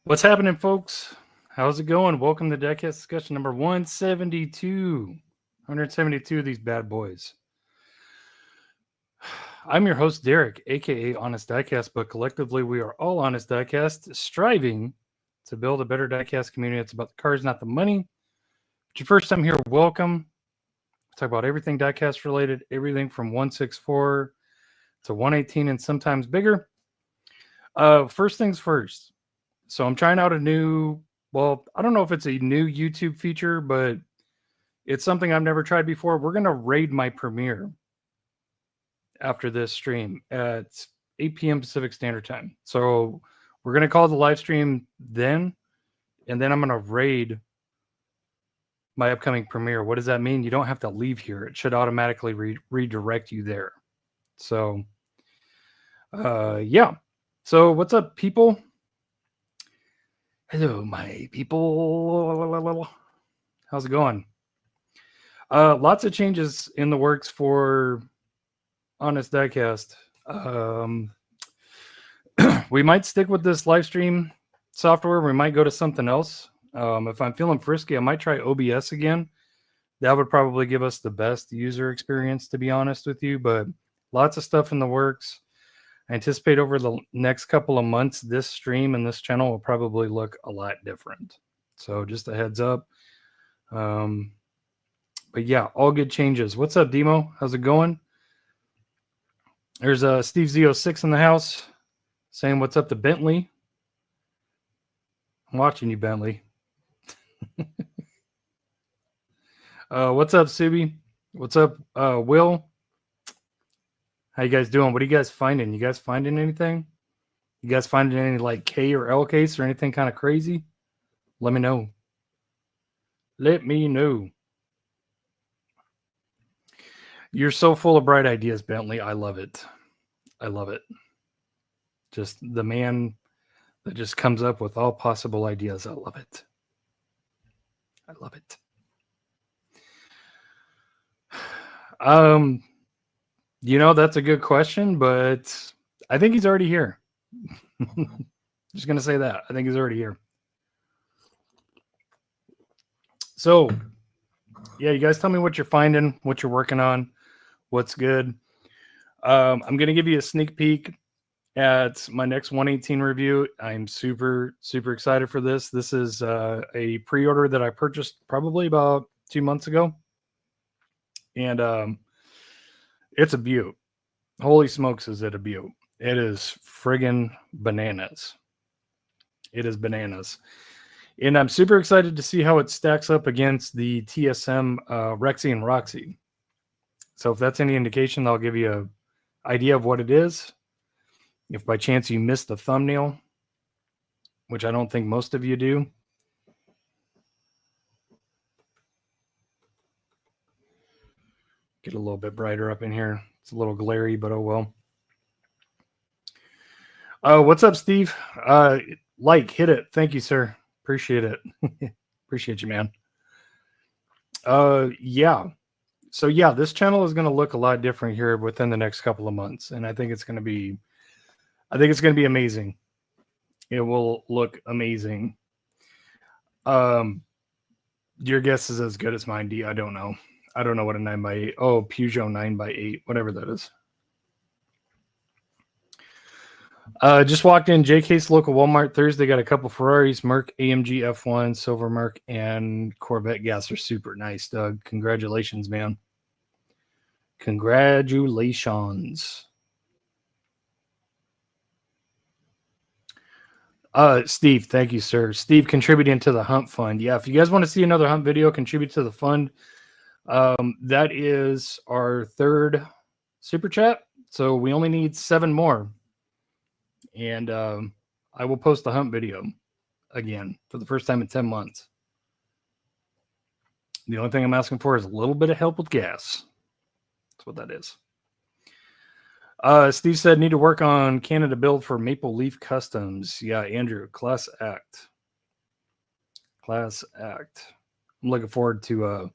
What's happening, folks? How's it going? Welcome to Diecast Discussion number 172. 172 of these bad boys. I'm your host, Derek, aka Honest Diecast, but collectively we are all Honest Diecast, striving to build a better diecast community. It's about the cards, not the money. If your first time here, welcome. Talk about everything diecast related, everything from 164 to 118 and sometimes bigger. First things first. So I'm trying out a new, well, I don't know if it's a new YouTube feature, but it's something I've never tried before. We're going to raid my Premiere after this stream at 8 p.m. Pacific Standard Time. So we're going to call the live stream then, and then I'm going to raid my upcoming Premiere. What does that mean? You don't have to leave here. It should automatically redirect you there. So, yeah. So what's up, people? Hello, my people. How's it going? Lots of changes in the works for Honest Diecast. We might stick with this live stream software. We might go to something else. If I'm feeling frisky, I might try OBS again. That would probably give us the best user experience, to be honest with you. But lots of stuff in the works. I anticipate over the next couple of months, this stream and this channel will probably look a lot different. So just a heads up. But yeah, all good changes. What's up, Demo? How's it going? There's Steve Z06 in the house saying what's up to Bentley. I'm watching you, Bentley. What's up, Subi? What's up, Will? How you guys doing? What are you guys finding? You guys finding anything? You guys finding any like K or L case or anything kind of crazy? Let me know. Let me know. You're so full of bright ideas, Bentley. I love it. I love it. Just the man that just comes up with all possible ideas. I love it. I love it. You know, that's a good question, but I think he's already here. Just going to say that. I think he's already here. So, yeah, you guys tell me what you're finding, what you're working on, what's good. I'm going to give you a sneak peek at my next 118 review. I'm super, super excited for this. This is a pre-order that I purchased probably about 2 months ago. And it's a beaut. Holy smokes, is it a beaut. It is friggin' bananas. It is bananas. And I'm super excited to see how it stacks up against the TSM Rexy and Roxy. So if that's any indication, I'll give you an idea of what it is. If by chance you missed the thumbnail, which I don't think most of you do. Get a little bit brighter up in here. It's a little glary, but oh well. What's up, Steve? Hit it. Thank you, sir. Appreciate it. Appreciate you, man. Yeah. So yeah, this channel is going to look a lot different here within the next couple of months, and I think it's going to be amazing. It will look amazing. Your guess is as good as mine, D. I don't know. I don't know what a 9x8. Oh, Peugeot 9x8, whatever that is. Just walked in JK's local Walmart Thursday. Got a couple Ferraris, Merc AMG F1, Silver Merc, and Corvette gas are super nice, Doug. Congratulations, man. Congratulations. Steve, thank you, sir. Steve contributing to the Hump Fund. Yeah, if you guys want to see another Hump video, contribute to the fund. That is our third super chat. So we only need 7 more. And I will post the Hump video again for the first time in 10 months. The only thing I'm asking for is a little bit of help with gas. That's what that is. Steve said, need to work on Canada build for Maple Leaf Customs. Yeah, Andrew, class act. Class act. I'm looking forward to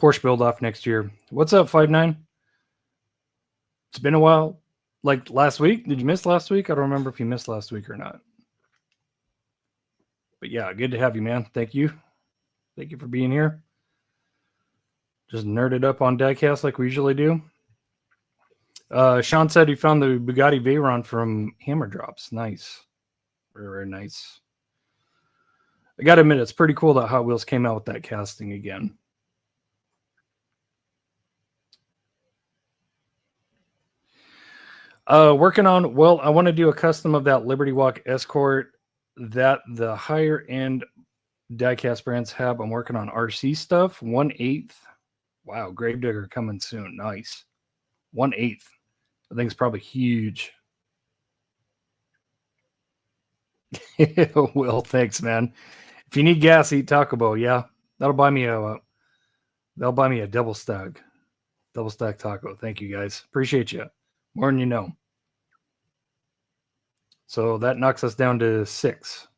Porsche build off next year. What's up, 5'9"? It's been a while. Like last week? Did you miss last week? I don't remember if you missed last week or not. But yeah, good to have you, man. Thank you. Thank you for being here. Just nerded up on diecast like we usually do. Sean said he found the Bugatti Veyron from Hammer Drops. Nice. Very, very nice. I got to admit, it's pretty cool that Hot Wheels came out with that casting again. Working on, well, I want to do a custom of that Liberty Walk Escort that the higher end diecast brands have. I'm working on RC stuff. 1/8. Wow, Gravedigger coming soon. Nice. 1/8. I think it's probably huge. Well, thanks, man. If you need gas, eat Taco Bell. Yeah, that'll buy me a double stack taco. Thank you, guys. Appreciate you more than you know. So that knocks us down to 6.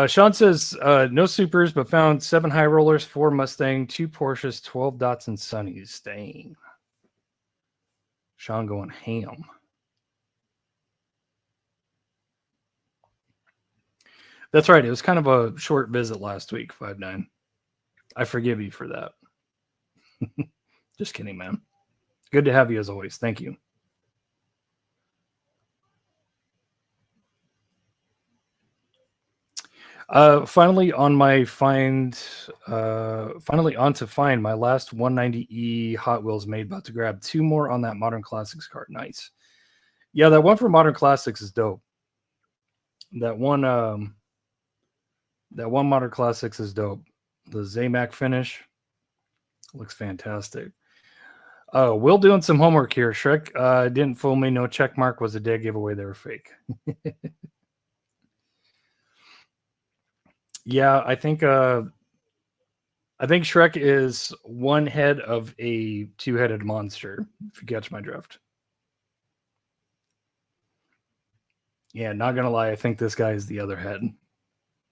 Sean says no supers, but found 7 high rollers, 4 Mustang, 2 Porsches, 12 Datsun Sunnies. Dang. Sean going ham. That's right. It was kind of a short visit last week, 5-9. I forgive you for that. Just kidding, man. Good to have you as always. Thank you. Finally on to find my last 190E Hot Wheels made. About to grab 2 more on that Modern Classics card. Nice. Yeah, that one for Modern Classics is dope. That one Modern Classics is dope. The Zamac finish looks fantastic. Will doing some homework here. Shrek didn't fool me. No check mark was a dead giveaway. They were fake. Yeah, I think Shrek is one head of a 2-headed monster, if you catch my drift. Yeah, not gonna lie, I think this guy is the other head.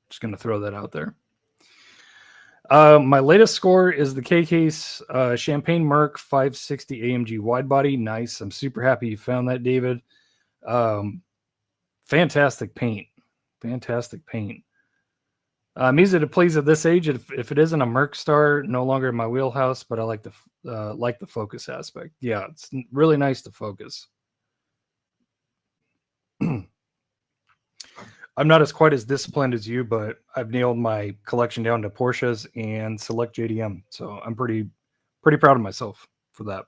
Just gonna throw that out there. My latest score is the K-Case Champagne Merc 560 AMG wide body. Nice. I'm super happy you found that, David. Fantastic paint. Fantastic paint. I'm easy to please at this age. If it isn't a Merc Star, no longer in my wheelhouse, but I like the focus aspect. Yeah, it's really nice to focus. I'm not quite as disciplined as you, but I've nailed my collection down to Porsches and select JDM. So I'm pretty proud of myself for that.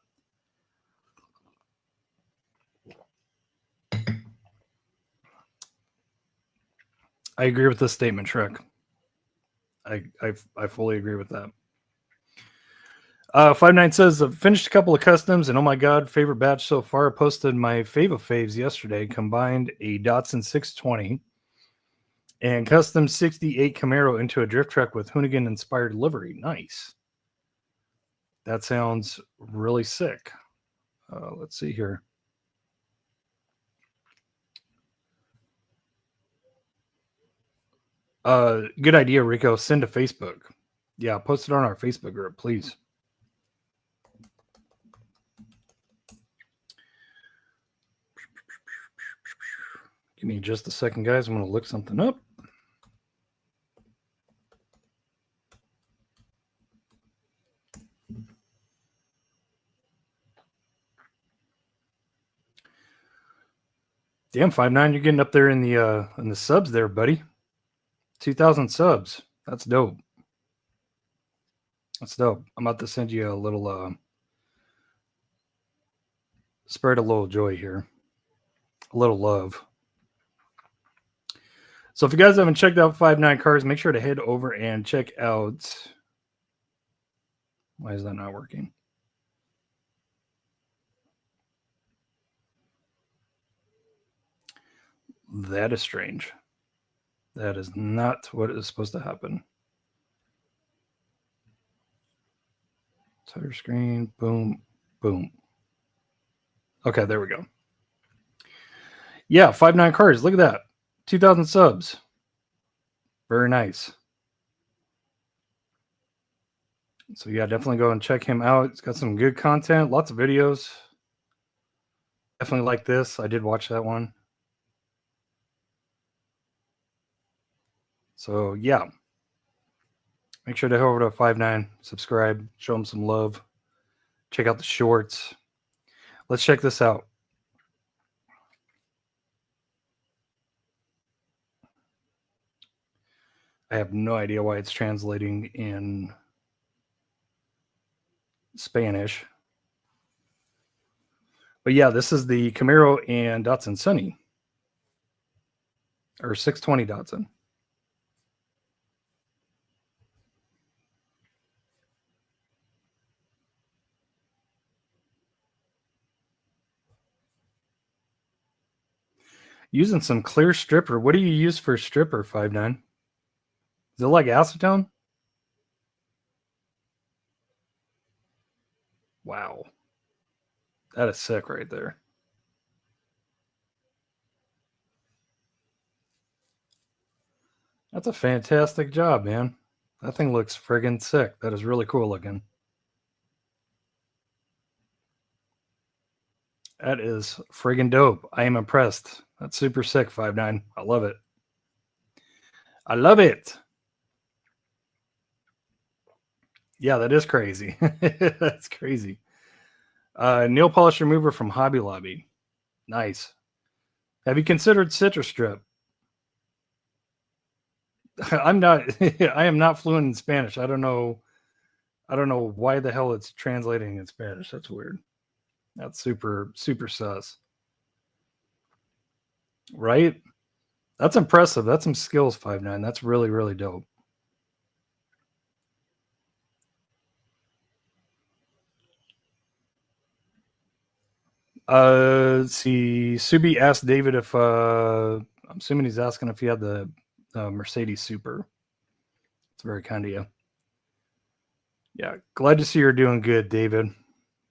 I agree with this statement, Shrek. I fully agree with that. 5-9 says I've finished a couple of customs, and oh my god, favorite batch so far. I posted my faves yesterday. Combined a Datsun 620 and custom 68 Camaro into a drift truck with Hoonigan inspired livery. Nice. That sounds really sick. Let's see here. Good idea, Rico. Send to Facebook. Yeah, post it on our Facebook group, please. Give me just a second, guys. I'm going to look something up. Damn, 5-9, you're getting up there in the subs there, buddy. 2,000 subs. That's dope. That's dope. I'm about to send you a little spread a little joy here. A little love. So if you guys haven't checked out 5-9 Cars, make sure to head over and check out. Why is that not working? That is strange. That is not what is supposed to happen. Tire screen, boom, boom. Okay, there we go. Yeah, 5-9 Cars. Look at that. 2,000 subs. Very nice. So yeah, definitely go and check him out. It's got some good content, lots of videos. Definitely like this. I did watch that one. So yeah, make sure to head over to 5.9, subscribe, show them some love, check out the shorts. Let's check this out. I have no idea why it's translating in Spanish. But yeah, this is the Camaro and Datsun Sunny, or 620 Datsun. Using some clear stripper. What do you use for stripper, 5.9? Is it like acetone? Wow. That is sick right there. That's a fantastic job, man. That thing looks friggin' sick. That is really cool looking. That is friggin' dope. I am impressed. That's super sick, 5.9. I love it. I love it. Yeah, that is crazy. That's crazy. Nail polish remover from Hobby Lobby. Nice. Have you considered Citrus Strip? I'm not. I am not fluent in Spanish. I don't know why the hell it's translating in Spanish. That's weird. That's super sus. Right? That's impressive. That's some skills, 5.9. That's really, really dope. Let's see. Subi asked David if I'm assuming he's asking if he had the Mercedes Super. It's very kind of you. Yeah, glad to see you're doing good, David.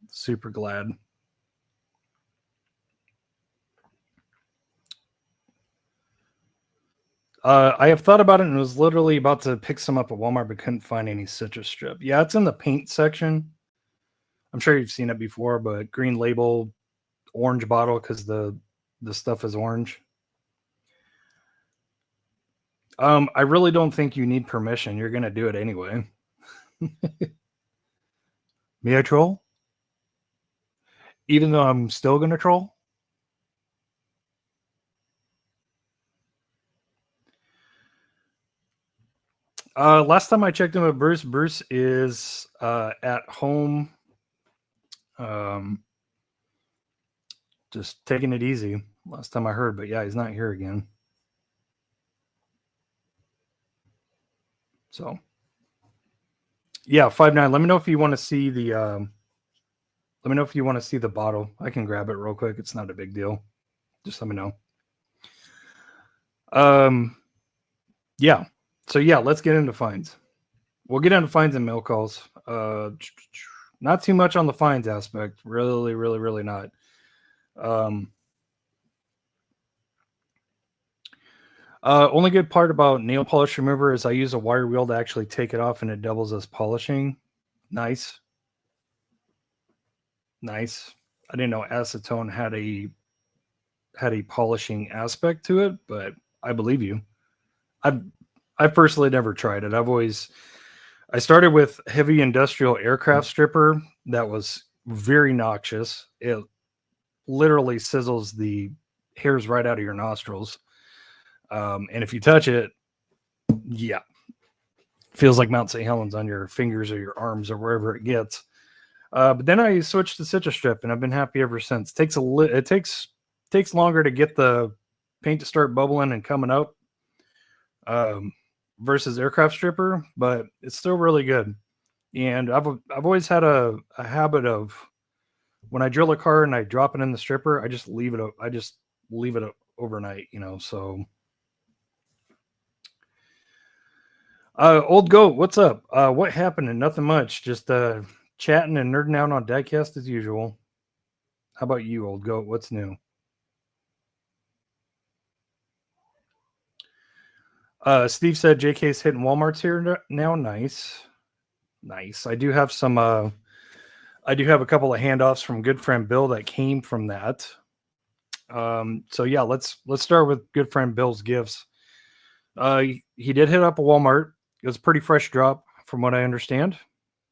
Super glad. I have thought about it and was literally about to pick some up at Walmart, but couldn't find any Citrus Strip. Yeah, it's in the paint section. I'm sure you've seen it before, but green label, orange bottle because the stuff is orange. I really don't think you need permission. You're gonna do it anyway. May I troll? Even though I'm still gonna troll? Last time I checked in with Bruce, Bruce is at home. Just taking it easy. Last time I heard, but yeah, he's not here again. So yeah, 5.9. Let me know if you want to see the let me know if you want to see the bottle. I can grab it real quick. It's not a big deal. Just let me know. Yeah. So yeah, let's get into fines. We'll get into fines and mail calls. Not too much on the fines aspect. Really, really, really not. Only good part about nail polish remover is I use a wire wheel to actually take it off and it doubles as polishing. Nice. Nice. I didn't know acetone had a polishing aspect to it, but I believe you. I've personally never tried it. I started with heavy industrial aircraft stripper that was very noxious. It literally sizzles the hairs right out of your nostrils. And if you touch it, yeah, feels like Mount St. Helens on your fingers or your arms or wherever it gets. But then I switched to Citrus Strip, and I've been happy ever since. It takes longer to get the paint to start bubbling and coming up versus aircraft stripper, but it's still really good. And I've always had a habit of when I drill a car and I drop it in the stripper, I just leave it overnight, so. Old Goat, what's up? What happened? And nothing much. Just chatting and nerding out on Diecast as usual. How about you, Old Goat? What's new? Steve said JK's hitting Walmart's here now. Nice. I do have some. I do have a couple of handoffs from good friend Bill that came from that. So yeah, let's start with good friend Bill's gifts. He did hit up a Walmart. It was a pretty fresh drop from what I understand.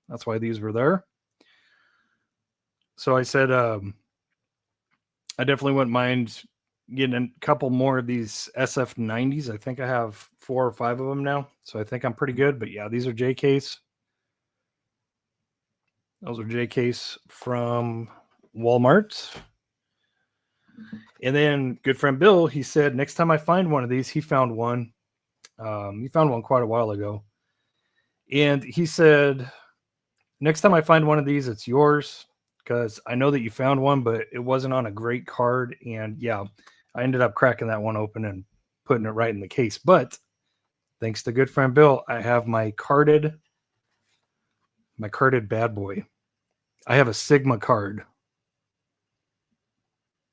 That's why these were there. So I said, I definitely wouldn't mind getting a couple more of these SF90s. I think I have 4 or 5 of them now. So I think I'm pretty good. But yeah, these are JKs. Those are JKs from Walmart. And then good friend Bill, he said, next time I find one of these, he found one. He found one quite a while ago. And he said, next time I find one of these, it's yours, because I know that you found one, but it wasn't on a great card. And yeah, I ended up cracking that one open and putting it right in the case. But thanks to good friend Bill, I have my carded bad boy. I have a Sigma card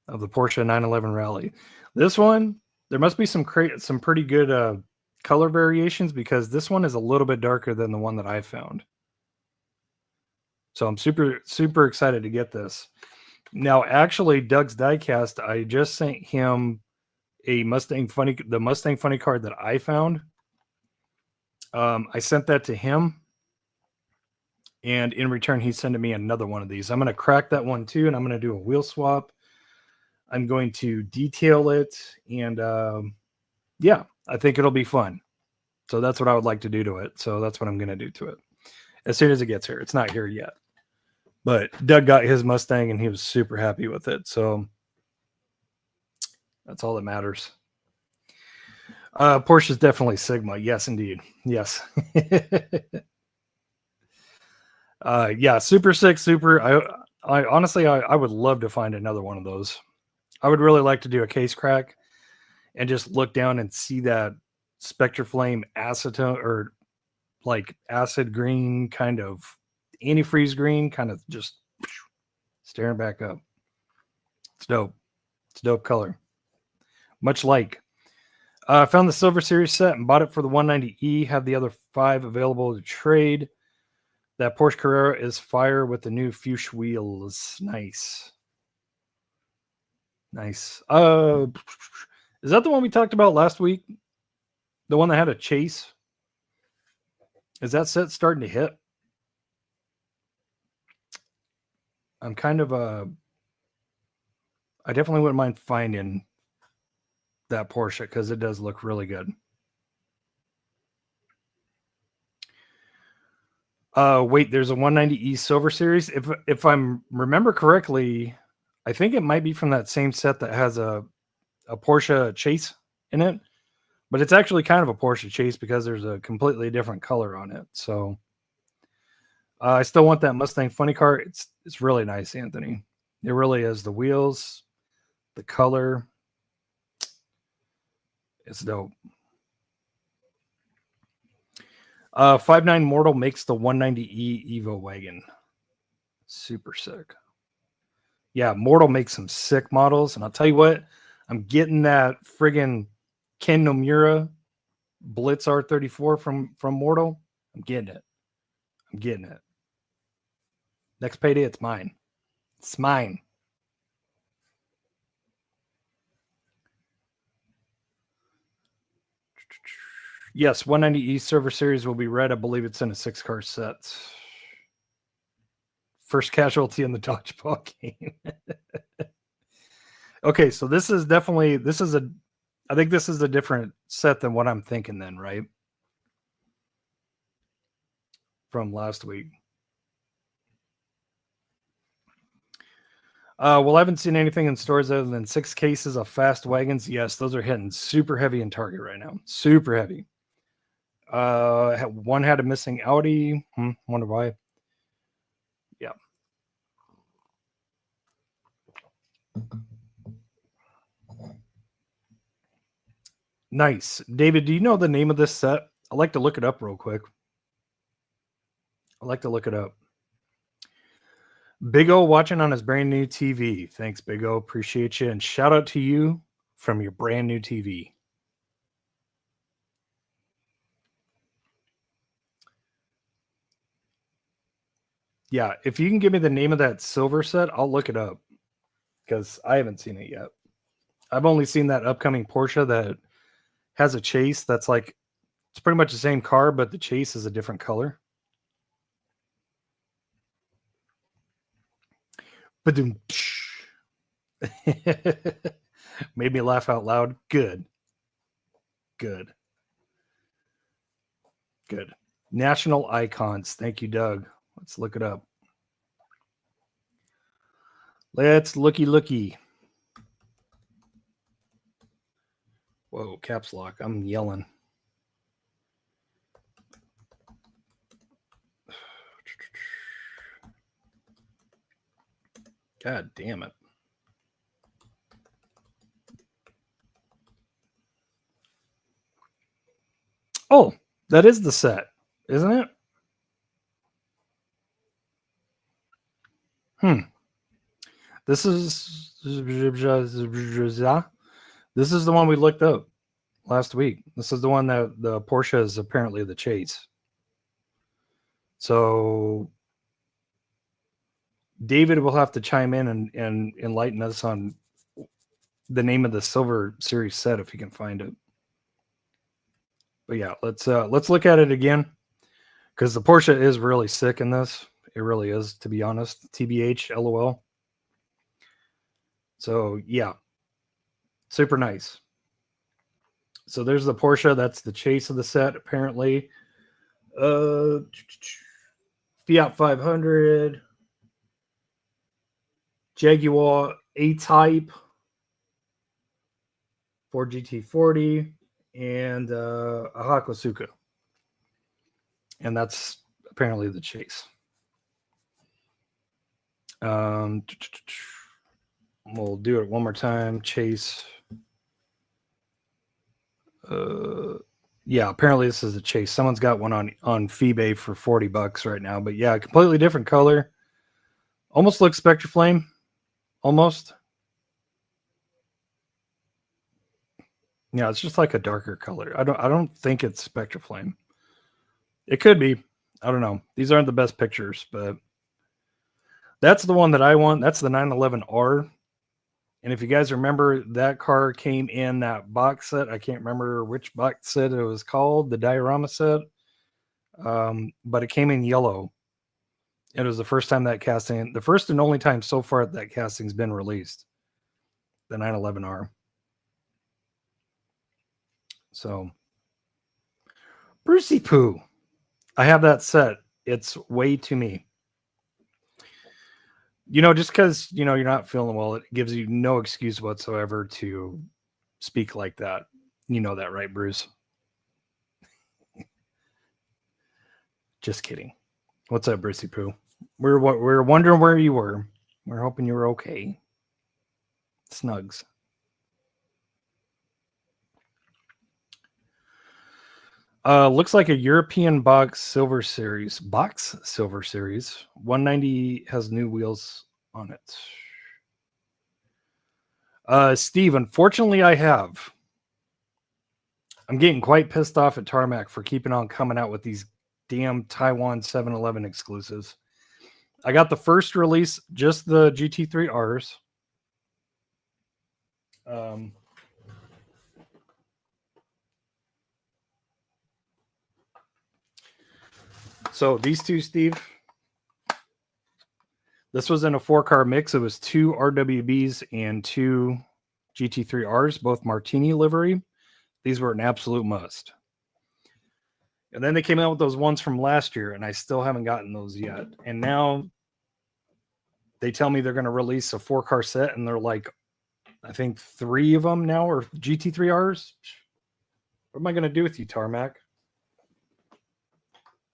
of the Porsche 911 Rally. This one, there must be some pretty good color variations, because this one is a little bit darker than the one that I found. So I'm super, super excited to get this. Now, actually, Doug's Diecast, I just sent him the Mustang Funny card that I found. I sent that to him, and in return, he's sending me another one of these. I'm going to crack that one too, and I'm going to do a wheel swap. I'm going to detail it, and yeah, I think it'll be fun. So that's what I would like to do to it. So that's what I'm going to do to it as soon as it gets here. It's not here yet, but Doug got his Mustang, and he was super happy with it. So that's all that matters. Porsche is definitely Sigma. Yes, indeed. Yes. Yeah, super sick, super. I honestly, I would love to find another one of those. I would really like to do a case crack and just look down and see that Spectraflame acetone, or like acid green, kind of antifreeze green, kind of just staring back up. It's dope. It's a dope color. Much like. I found the Silver Series set and bought it for the 190E. Have the other 5 available to trade. That Porsche Carrera is fire with the new fuchsia wheels. Nice. Nice. Is that the one we talked about last week? The one that had a chase? Is that set starting to hit? I'm kind of I definitely wouldn't mind finding that Porsche, because it does look really good. Wait, there's a 190E Silver Series. If I remember correctly, I think it might be from that same set that has a Porsche Chase in it, but it's actually kind of a Porsche Chase because there's a completely different color on it. So I still want that Mustang Funny car. It's really nice, Anthony. It really is. The wheels, the color, it's dope. 5.9 Mortal makes the 190E Evo wagon. Super sick. Yeah, Mortal makes some sick models. And I'll tell you what, I'm getting that friggin' Ken Nomura Blitz R34 from Mortal. I'm getting it. I'm getting it. Next payday, it's mine. It's mine. Yes, 190E Silver Series will be red. I believe it's in a 6-car set. First casualty in the dodgeball game. Okay, so this is I think this is a different set than what I'm thinking then, right? From last week. Well, I haven't seen anything in stores other than 6 cases of fast wagons. Yes, those are hitting super heavy in Target right now. Super heavy. One had a missing Audi. Wonder why. Yeah. Nice. David, do you know the name of this set? I'd like to look it up real quick. I'd like to look it up. Big O watching on his brand new TV. Thanks, Big O. Appreciate you. And shout out to you from your brand new TV. Yeah, if you can give me the name of that silver set, I'll look it up, because I haven't seen it yet. I've only seen that upcoming Porsche that has a chase that's like, it's pretty much the same car, but the chase is a different color. Ba-doom. Made me laugh out loud. Good. National icons. Thank you, Doug. Let's look it up. Let's looky. Whoa, caps lock. I'm yelling. God damn it. Oh, that is the set, isn't it? This is the one we looked up last week. This is the one that the Porsche is apparently the chase. So David will have to chime in and enlighten us on the name of the Silver Series set if he can find it. But yeah, let's look at it again, because the Porsche is really sick in this. It really is, to be honest. TBH, LOL. So yeah, super nice. So there's the Porsche. That's the chase of the set, apparently. Fiat 500, Jaguar A-Type, Ford GT40, and a Hakosuka. And that's apparently the chase. We'll do it one more time. Chase. Yeah, apparently this is a chase. Someone's got one on eBay for $40 right now. But yeah, completely different color. Almost looks Spectraflame. Almost. Yeah, it's just like a darker color. I don't think it's Spectraflame. It could be. I don't know. These aren't the best pictures, but that's the one that I want. That's the 911R. And if you guys remember, that car came in that box set. I can't remember which box set it was called, the diorama set. But it came in yellow. It was the first time that casting, the first and only time so far that casting's been released. The 911R. So, Brucey Poo. I have that set. It's way to me. You know, just because, you know, you're not feeling well, it gives you no excuse whatsoever to speak like that. You know that, right, Bruce? Just kidding. What's up, Brucey Poo? We're wondering where you were. We're hoping you were okay. Snugs. Looks like a European box Silver Series. 190 has new wheels on it. Steve, unfortunately I have. I'm getting quite pissed off at Tarmac for keeping on coming out with these damn Taiwan 7-Eleven exclusives. I got the first release, just the GT3Rs. So these two, Steve, this was in a 4-car mix. It was 2 RWBs and 2 GT3Rs, both Martini livery. These were an absolute must. And then they came out with those ones from last year, and I still haven't gotten those yet. And now they tell me they're going to release a 4-car set, and they're like, I think 3 of them now are GT3Rs. What am I going to do with you, Tarmac?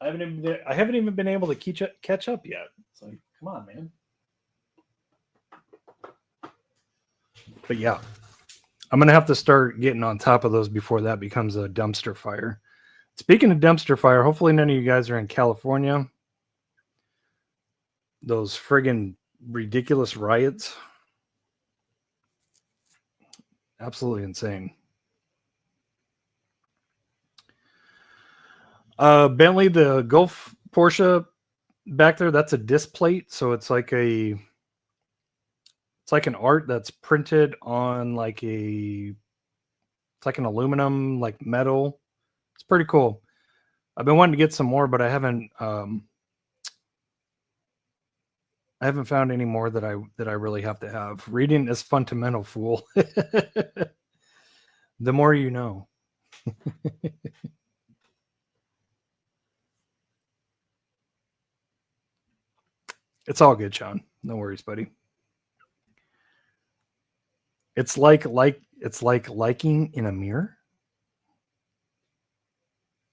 I haven't even been able to catch up yet. It's like, come on, man. But yeah, I'm going to have to start getting on top of those before that becomes a dumpster fire. Speaking of dumpster fire, hopefully none of you guys are in California. Those friggin' ridiculous riots. Absolutely insane. Bentley, the Gulf Porsche back there, that's a disc plate. So it's like an art that's printed on like a It's like an aluminum, like metal. It's pretty cool. I've been wanting to get some more, but I haven't found any more that I really have to have. Reading is fundamental, fool. The more you know. It's all good, Sean. No worries, buddy. It's like liking in a mirror.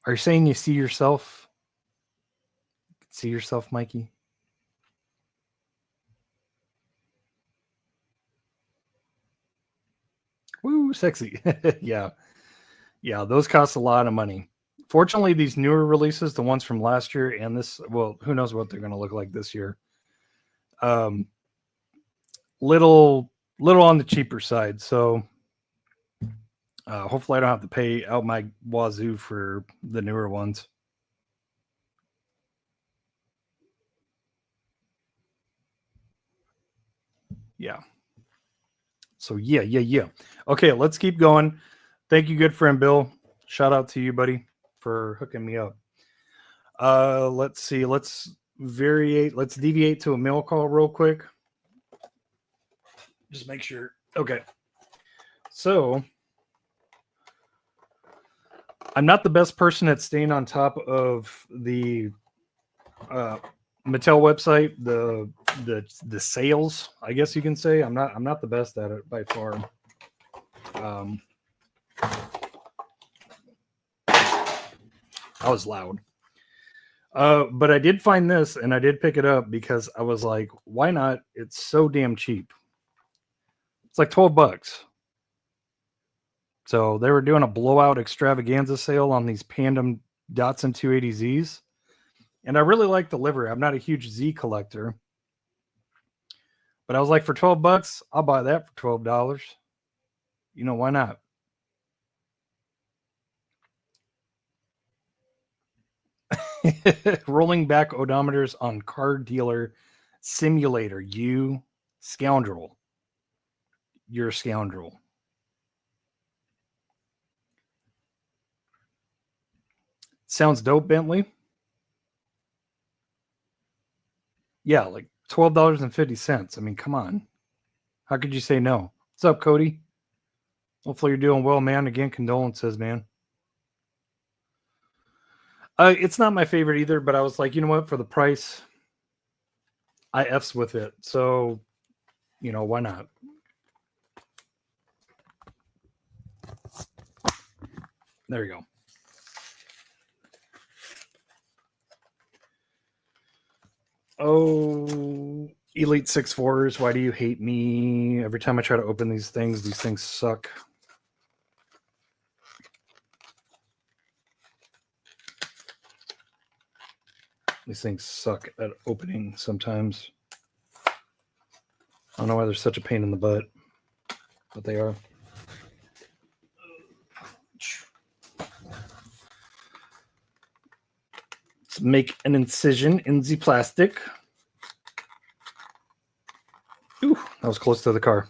Are you saying you see yourself? See yourself, Mikey? Woo, sexy. Yeah. Yeah, those cost a lot of money. Fortunately, these newer releases, the ones from last year and this, well, who knows what they're going to look like this year. Little on the cheaper side. So hopefully I don't have to pay out my wazoo for the newer ones. Yeah. So yeah. Okay, let's keep going. Thank you, good friend Bill. Shout out to you, buddy, for hooking me up. Let's see. Let's deviate to a mail call real quick. Just make sure. Okay. So I'm not the best person at staying on top of the Mattel website, the sales, I guess you can say. I'm not the best at it by far. I was loud. But I did find this and I did pick it up because I was like, why not? It's so damn cheap. It's like $12. So they were doing a blowout extravaganza sale on these Pandem Datsun 280Zs. And I really like the livery. I'm not a huge Z collector. But I was like, for $12, I'll buy that for $12. You know, why not? Rolling back odometers on Car Dealer Simulator. You scoundrel. You're a scoundrel. Sounds dope, Bentley. Yeah, like $12.50. I mean, come on. How could you say no? What's up, Cody? Hopefully you're doing well, man. Again, condolences, man. It's not my favorite either, but I was like, you know what? For the price, I F's with it. So, you know, why not? There you go. Oh, Elite 6.4s, why do you hate me? Every time I try to open these things suck. These things suck at opening sometimes. I don't know why they're such a pain in the butt, but they are. Let's make an incision in the plastic. Ooh, that was close to the car.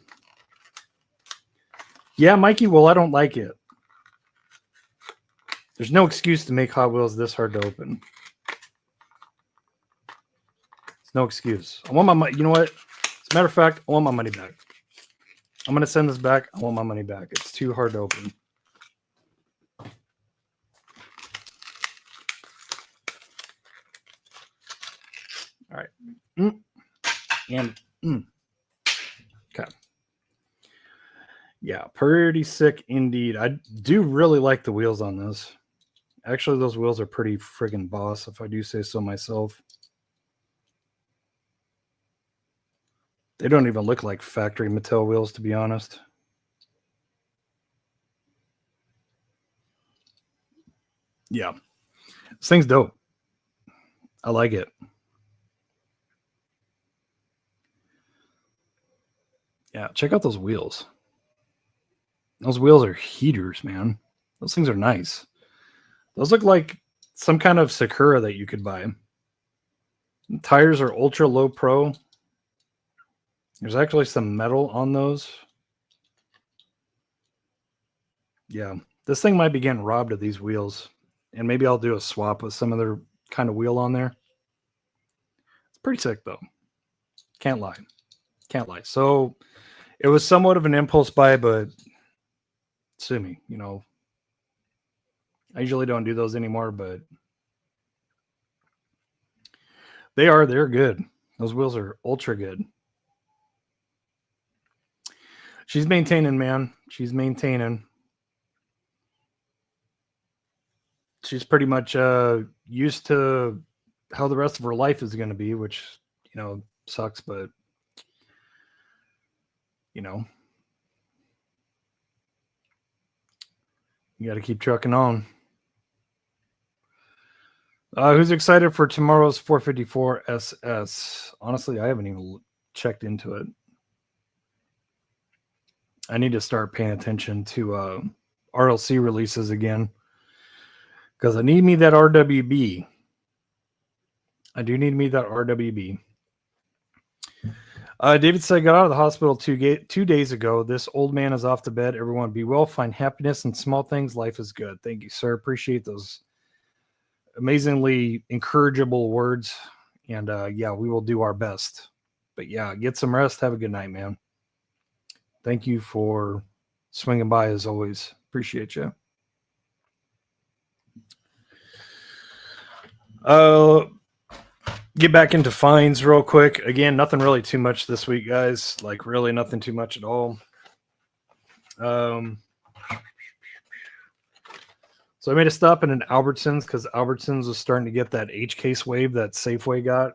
Yeah, Mikey, well, I don't like it. There's no excuse to make Hot Wheels this hard to open. It's no excuse. I want my money. You know what? As a matter of fact, I want my money back. I'm going to send this back. I want my money back. It's too hard to open. All right. Okay. Yeah, pretty sick indeed. I do really like the wheels on this. Actually, those wheels are pretty friggin' boss, if I do say so myself. They don't even look like factory Mattel wheels, to be honest. Yeah. This thing's dope. I like it. Yeah, check out those wheels. Those wheels are heaters, man. Those things are nice. Those look like some kind of Sakura that you could buy. The tires are ultra low pro. There's actually some metal on those. Yeah, this thing might be getting robbed of these wheels, and maybe I'll do a swap with some other kind of wheel on there. It's pretty sick though. Can't lie. Can't lie. So it was somewhat of an impulse buy, but sue me. You know, I usually don't do those anymore, but they're good. Those wheels are ultra good. She's maintaining, man. She's maintaining. She's pretty much used to how the rest of her life is going to be, which, you know, sucks, but, you know, you got to keep trucking on. Who's excited for tomorrow's 454 SS? Honestly, I haven't even checked into it. I need to start paying attention to RLC releases again, because I need me that RWB. I do need me that RWB. David said, got out of the hospital 2 days ago. This old man is off to bed. Everyone be well. Find happiness in small things. Life is good. Thank you, sir. Appreciate those amazingly encourageable words. And yeah, we will do our best. But yeah, get some rest. Have a good night, man. Thank you for swinging by as always. Appreciate you. Get back into fines real quick. Again, nothing really too much this week, guys. Like really nothing too much at all. So I made a stop in an Albertsons because Albertsons was starting to get that H-case wave that Safeway got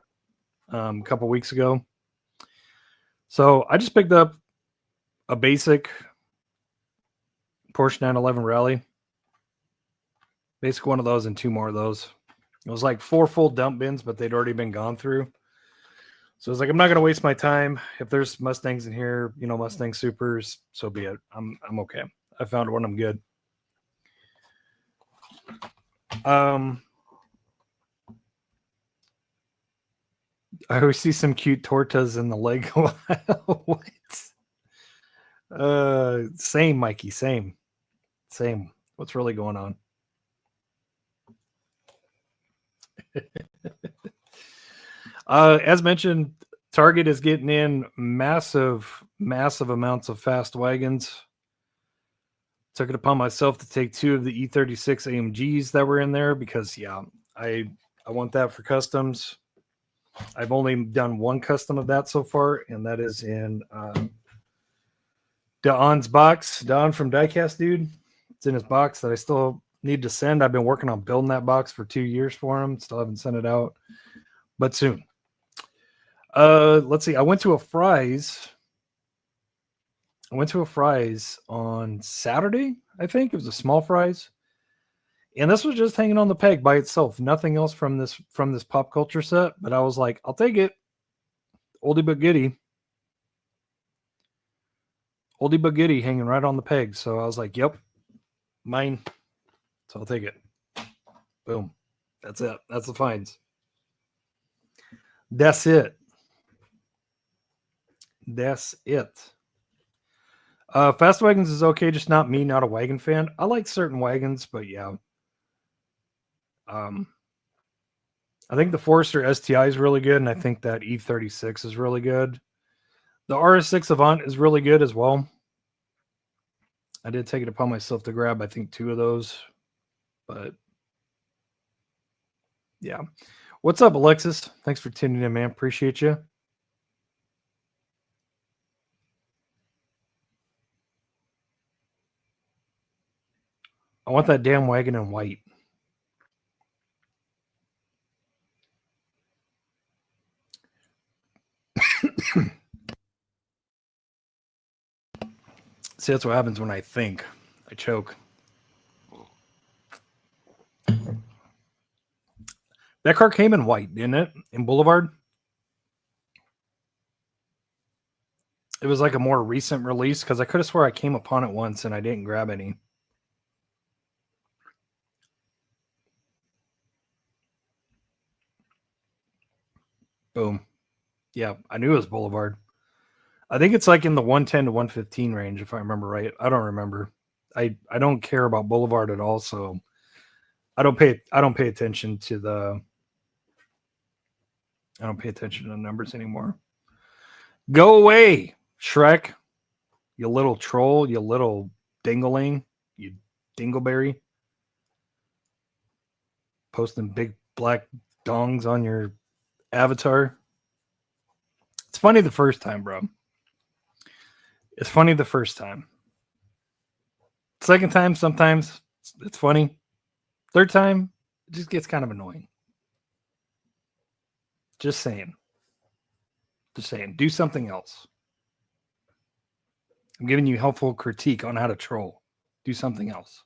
a couple weeks ago. So I just picked up a basic Porsche 911 Rally. Basic one of those and 2 more of those. It was like 4 full dump bins, but they'd already been gone through. So I was like, I'm not going to waste my time. If there's Mustangs in here, you know, Mustang Supers, so be it. I'm okay. I found one. I'm good. I always see some cute tortas in the Lego. What? Same, Mikey. Same. What's really going on? As mentioned, Target is getting in massive amounts of fast wagons. Took it upon myself to take 2 of the E36 AMGs that were in there because, yeah, I want that for customs. I've only done 1 custom of that so far, and that is in Don's box. Don from Diecast, dude. It's in his box that I still need to send. I've been working on building that box for 2 years for him. Still haven't sent it out, but soon. Let's see. I went to a Fry's on Saturday. I think it was a small Fry's, and this was just hanging on the peg by itself. Nothing else from this pop culture set. But I was like, I'll take it. Oldie but goodie. Oldie but goodie hanging right on the peg. So I was like, yep, mine. So I'll take it. Boom. That's it. That's the finds. That's it. That's it. Fast wagons is okay, just not me, not a wagon fan. I like certain wagons, but yeah. I think the Forester STI is really good, and I think that E36 is really good. The RS6 Avant is really good as well. I did take it upon myself to grab, I think, 2 of those. But yeah. What's up, Alexis? Thanks for tuning in, man. Appreciate you. I want that damn wagon in white. See, that's what happens when I think. I choke. That car came in white, didn't it? In Boulevard? It was like a more recent release because I could have swore I came upon it once and I didn't grab any. Boom. Yeah, I knew it was Boulevard. I think it's like in the 110 to 115 range, if I remember right. I don't remember. I don't care about Boulevard at all, so I don't pay attention to the numbers anymore. Go away, Shrek. You little troll, you little dingling, you dingleberry. Posting big black dongs on your avatar. It's funny the first time, bro. It's funny the first time. Second time, sometimes it's funny. Third time, it just gets kind of annoying. Just saying. Just saying. Do something else. I'm giving you helpful critique on how to troll. Do something else.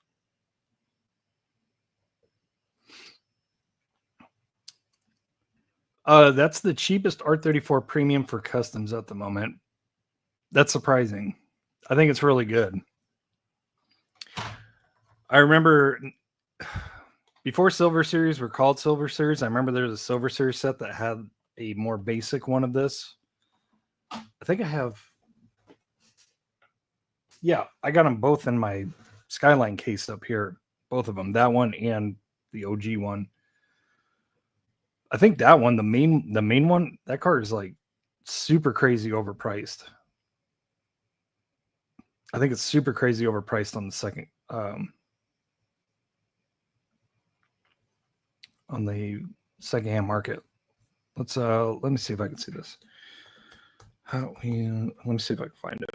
That's the cheapest R34 Premium for customs at the moment. That's surprising. I think it's really good. I remember before Silver Series were called Silver Series, I remember there was a Silver Series set that had a more basic one of this. I think I have. Yeah, I got them both in my Skyline case up here. Both of them. That one and the OG one. I think that one, the main one, that car is like super crazy overpriced. I think it's super crazy overpriced on the second on the secondhand market. Let me see if I can see this. Let me see if I can find it.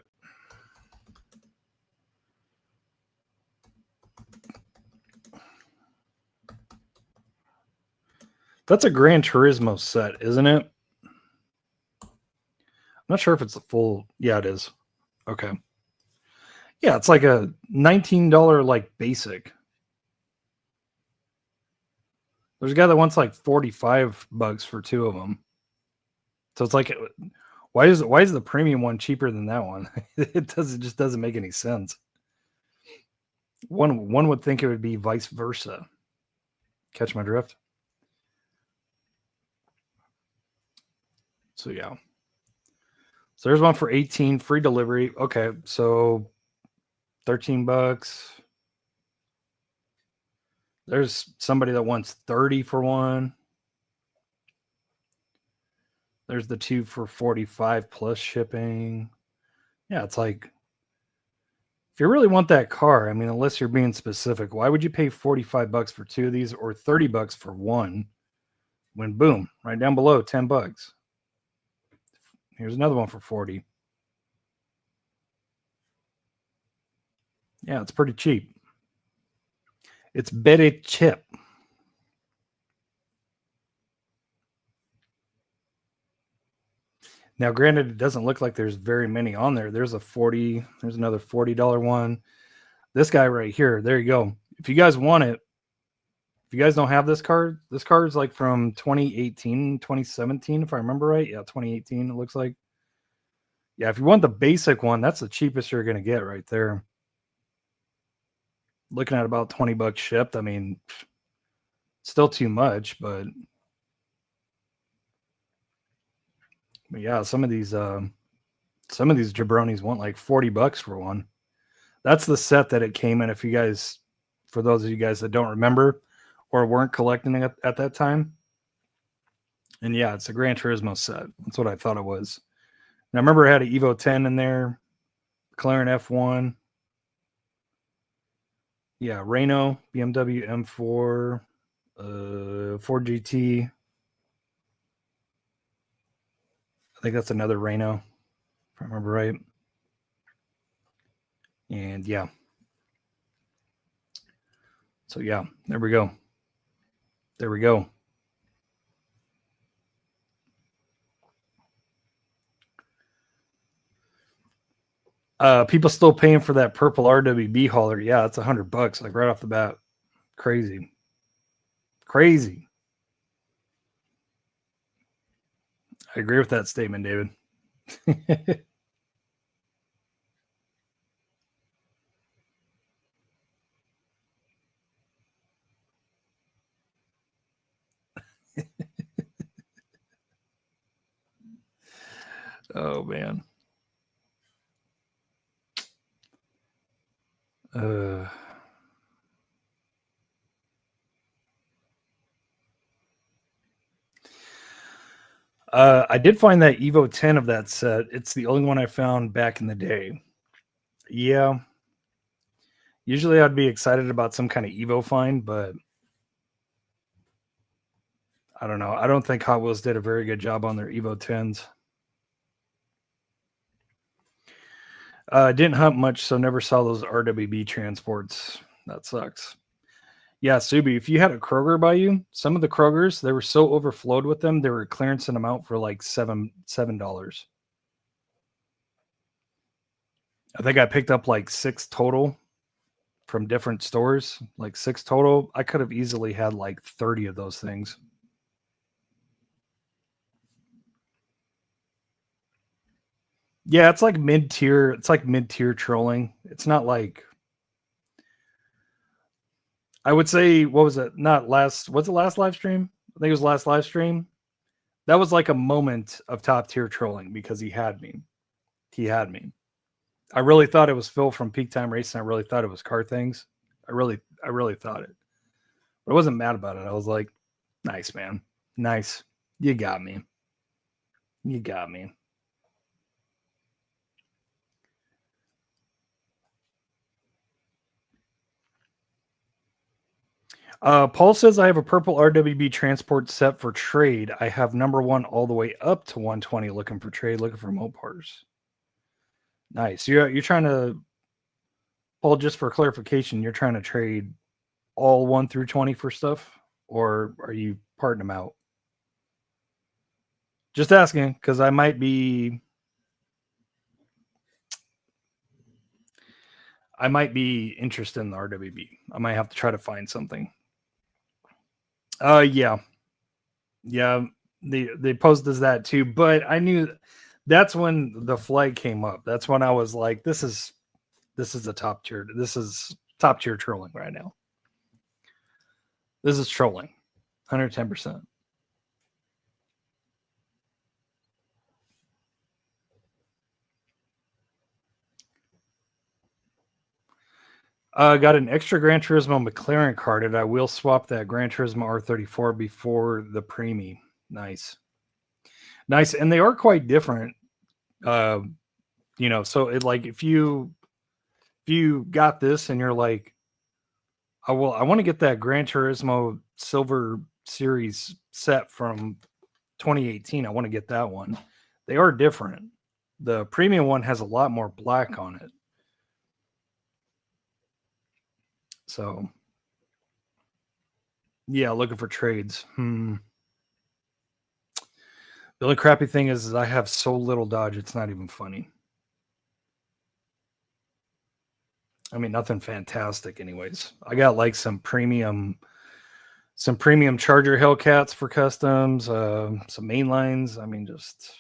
That's a Gran Turismo set, isn't it? I'm not sure if it's the full. Yeah, it is. Okay. Yeah, it's like a $19 like basic. There's a guy that wants like $45 for two of them. So it's like, why is the premium one cheaper than that one? It just doesn't make any sense. One would think it would be vice versa. Catch my drift? So yeah. So there's one for 18, free delivery. Okay, so $13. There's somebody that wants 30 for one. There's the two for 45 plus shipping. Yeah, it's like, if you really want that car, I mean, unless you're being specific, why would you pay $45 for two of these or $30 for one when boom, right down below, $10? Here's another one for 40. Yeah, it's pretty cheap. It's very cheap. Now, granted, it doesn't look like there's very many on there. There's another $40 one. This guy right here, there you go. If you guys want it, if you guys don't have this card is like from 2018, 2017, if I remember right. Yeah, 2018, it looks like. Yeah, if you want the basic one, that's the cheapest you're going to get right there. Looking at about $20 shipped. I mean, still too much, but yeah, some of these jabronis want like $40 for one. That's the set that it came in. If you guys, for those of you guys that don't remember or weren't collecting it at that time, and yeah, it's a Gran Turismo set. That's what I thought it was. And I remember it had an Evo 10 in there, McLaren F1. Yeah, Renault, BMW M4, Ford GT. I think that's another Renault, if I remember right. And yeah. So yeah, there we go. There we go. People still paying for that purple RWB hauler. Yeah, it's $100, like right off the bat. Crazy. Crazy. I agree with that statement, David. Oh man. I did find that Evo 10 of that set. It's the only one I found back in the day. Yeah. Usually I'd be excited about some kind of Evo find, but I don't know. I don't think Hot Wheels did a very good job on their Evo 10s. Didn't hunt much, so never saw those RWB transports. That sucks. Yeah, Subi, if you had a Kroger by you, some of the Krogers, they were so overflowed with them, they were clearancing them out for like $7. I think I picked up like 6 total from different stores, like 6 total. I could have easily had like 30 of those things. Yeah, it's like mid-tier. It's like mid-tier trolling. It's not like, I would say, what was it? Not last, what's the last live stream? I think it was last live stream. That was like a moment of top tier trolling because he had me. He had me. I really thought it was Phil from Peak Time Racing. I really thought it was Car Things. I really thought it. But I wasn't mad about it. I was like, nice, man. Nice. You got me. You got me. Paul says I have a purple RWB transport set for trade. I have number 1 all the way up to 120 looking for trade, looking for Mopars. Nice. You're trying to, Paul, just for clarification, you're trying to trade all 1 through 20 for stuff, or are you parting them out? Just asking, because I might be interested in the RWB. I might have to try to find something. Yeah. They posed as that too, but I knew that's when the flag came up. That's when I was like, this is a top tier. This is top tier trolling right now. This is trolling, 110%. Got an extra Gran Turismo McLaren carded. I will swap that Gran Turismo R34 before the Preemie. Nice. And they are quite different. So it, like, if you got this and you're like, I want to get that Gran Turismo Silver Series set from 2018. I want to get that one. They are different. The premium one has a lot more black on it. So, yeah, looking for trades. The only crappy thing is I have so little Dodge, it's not even funny. I mean, nothing fantastic anyways. I got like some premium Charger Hellcats for customs, some mainlines. I mean, just,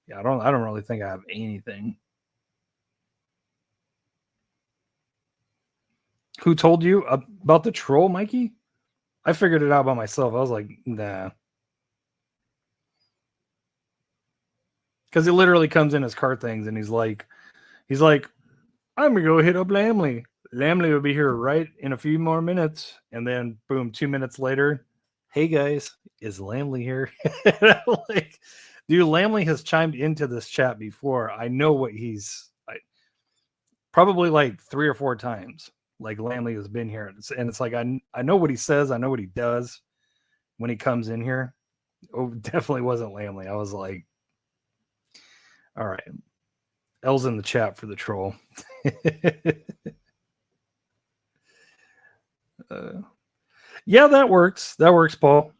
yeah, I don't really think I have anything. Who told you about the troll, Mikey? I figured it out by myself. I was like, nah. Because he literally comes in as car things and he's like, I'm gonna go hit up Lamley. Lamley will be here right in a few more minutes. And then boom, 2 minutes later, hey guys, is Lamley here? Like, dude, Lamley has chimed into this chat before. I know what he's probably like 3 or 4 times. Like, Lamley has been here, and it's like I know what he says, I know what he does when he comes in here. Oh, definitely wasn't Lamley. I was like, all right, L's in the chat for the troll. Yeah, that works. That works, Paul.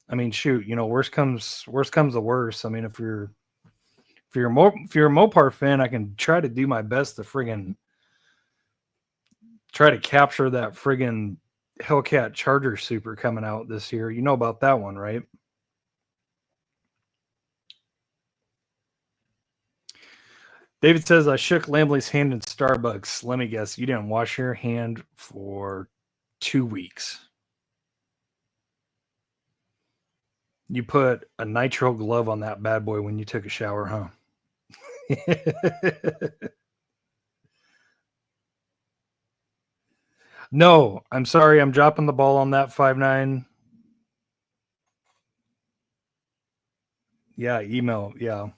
I mean, shoot, worst comes to worst. I mean, if you're a Mopar fan, I can try to do my best to friggin' try to capture that friggin' Hellcat Charger Super coming out this year. You know about that one, right? David says, I shook Lamley's hand in Starbucks. Let me guess, you didn't wash your hand for 2 weeks. You put a nitro glove on that bad boy when you took a shower, huh? 。No, I'm sorry. I'm dropping the ball on that 5-9. Yeah, email. Yeah.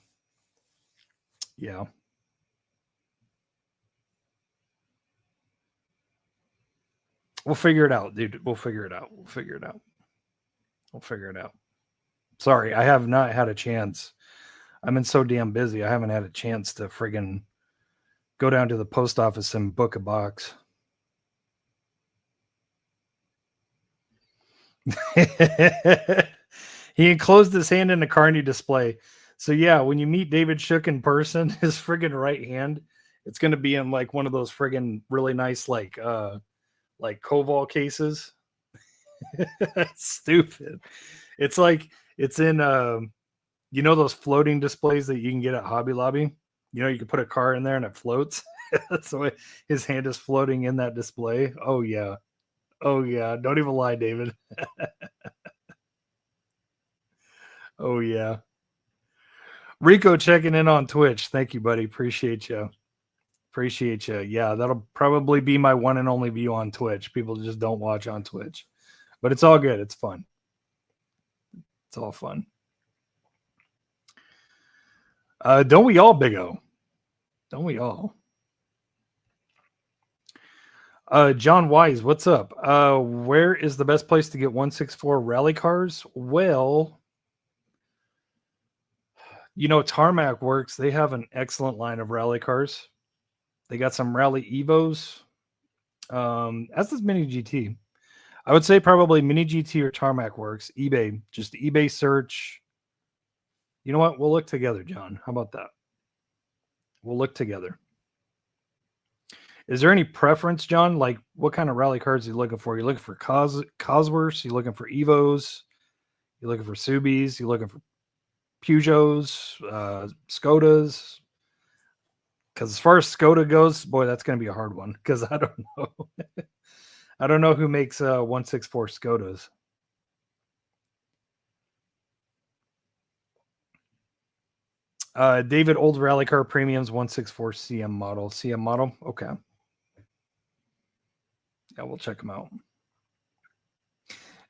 Yeah. We'll figure it out, dude. We'll figure it out. We'll figure it out. We'll figure it out. Sorry, I have not had a chance. I've been so damn busy. I haven't had a chance to friggin' go down to the post office and book a box. He enclosed his hand in a Carney display. So yeah, when you meet David Shook in person, his friggin' right hand, it's gonna be in like one of those friggin' really nice like Koval cases. That's stupid. It's like it's in you know those floating displays that you can get at Hobby Lobby? You know, you can put a car in there and it floats. That's the way his hand is floating in that display. Oh yeah. Oh yeah. Don't even lie, David. Oh yeah. Rico checking in on Twitch. Thank you, buddy. Appreciate you. Appreciate you. Yeah, that'll probably be my one and only view on Twitch. People just don't watch on Twitch. But it's all good. It's fun. It's all fun. Don't we all, Big O? Don't we all? John Wise, what's up? Where is the best place to get 164 rally cars? Well, you know, Tarmac Works, they have an excellent line of rally cars. They got some rally Evos, as does Mini GT. I would say probably Mini GT or Tarmac Works. eBay, just eBay search. You know what? We'll look together, John. How about that? We'll look together. Is there any preference, John? Like, what kind of rally cars are you looking for? You looking for Cosworths? You looking for Evos? You looking for Subis? You looking for Peugeots? Skodas? Because as far as Skoda goes, boy, that's going to be a hard one. Because I don't know. I don't know who makes 164 Skodas. David, old rally car premiums 164 CM model. CM model. Okay. Yeah, we'll check them out.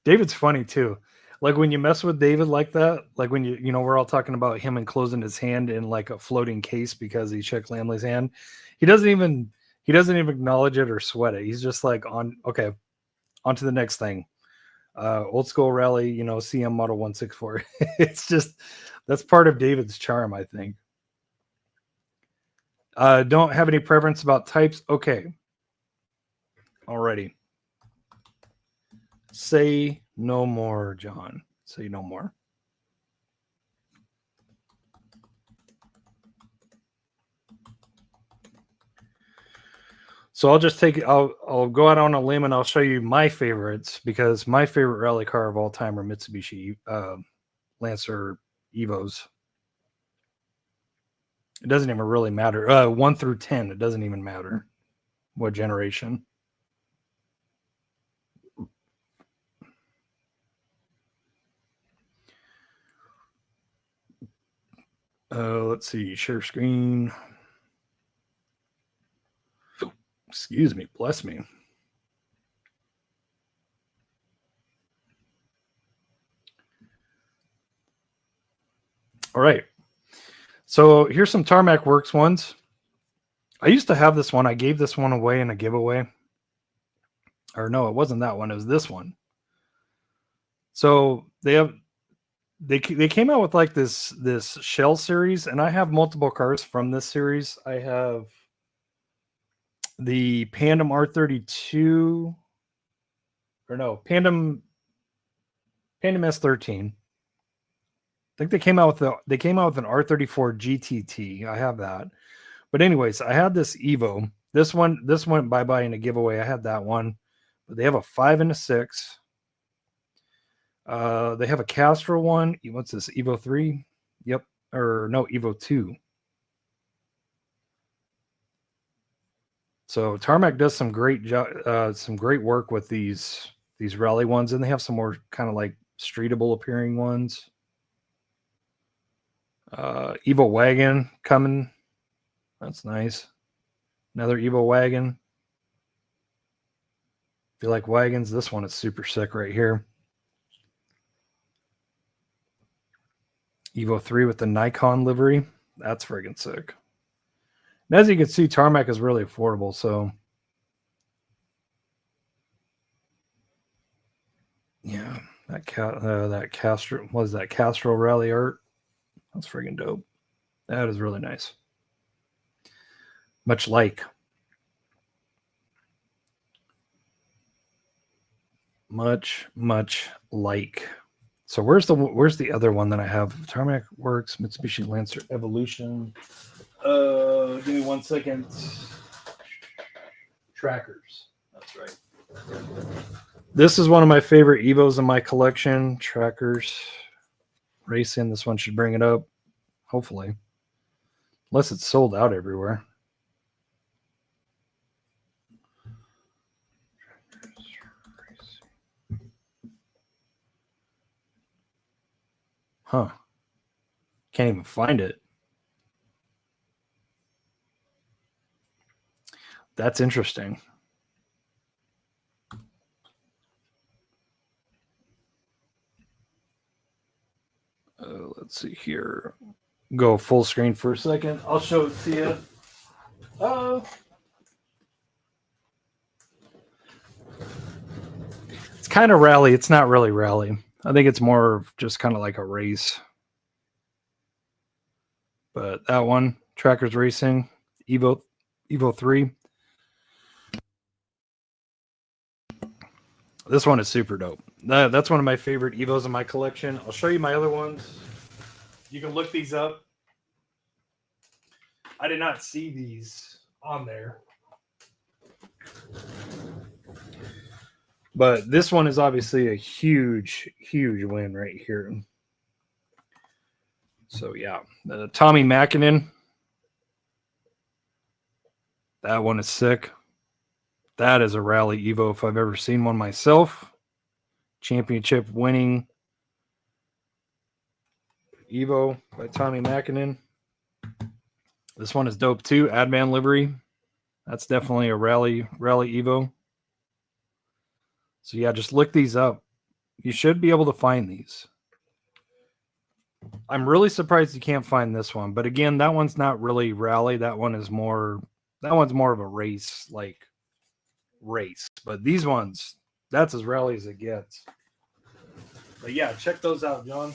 David's funny too. Like when you mess with David like that, like when you know, we're all talking about him enclosing his hand in like a floating case because he shook Lamley's hand. He doesn't even acknowledge it or sweat it. He's just like on to the next thing. Old school rally, you know, CM model 164. It's just that's part of David's charm, I think. Don't have any preference about types. Okay. Alrighty. Say no more, John. Say no more. So I'll just I'll go out on a limb and I'll show you my favorites because my favorite rally car of all time are Mitsubishi Lancer Evos. It doesn't even really matter. 1 through 10, it doesn't even matter what generation. Let's see, share screen. Excuse me, bless me. All right. So here's some Tarmac Works ones. I used to have this one. I gave this one away in a giveaway. Or no, it wasn't that one. It was this one. So they came out with like this shell series, and I have multiple cars from this series. I have the Pandem R32, or no, Pandem S13. I think they came out with an R34 GTT. I have that. But anyways, I had this Evo. This went bye-bye in a giveaway. I had that one. But they have a 5 and a 6. They have a Castro one. What's this? Evo 3? Yep. Or no, Evo 2. So Tarmac does some great work with these rally ones, and they have some more kind of like streetable appearing ones. Evo wagon coming. That's nice. Another Evo wagon. you like wagons, this one is super sick right here. Evo 3 with the Nikon livery. That's friggin' sick. And as you can see, tarmac is really affordable, so yeah, that Castro was that Castro Rally art. That's friggin' dope. That is really nice. Much like So where's the other one that I have? Tarmac Works, Mitsubishi Lancer Evolution. Give me 1 second. Trackers. That's right. This is one of my favorite Evos in my collection. Trackers Racing. This one should bring it up. Hopefully. Unless it's sold out everywhere. Huh. Can't even find it. That's interesting. Let's see here. Go full screen for a second. I'll show it to you. It's kind of rally. It's not really rally. I think it's more of just kind of like a race. But that one, Trackers Racing, Evo 3. This one is super dope. That's one of my favorite Evos in my collection. I'll show you my other ones. You can look these up. I did not see these on there. But this one is obviously a huge, huge win right here. So, yeah. Tommy Mäkinen. That one is sick. That is a rally Evo if I've ever seen one myself. Championship winning Evo by Tommy Mäkinen. This one is dope too. Adman livery. That's definitely a rally Evo. So yeah, just look these up. You should be able to find these. I'm really surprised you can't find this one. But again, that one's not really rally. That one's more of a race, like race. But these ones, that's as rally as it gets. But yeah, check those out, John.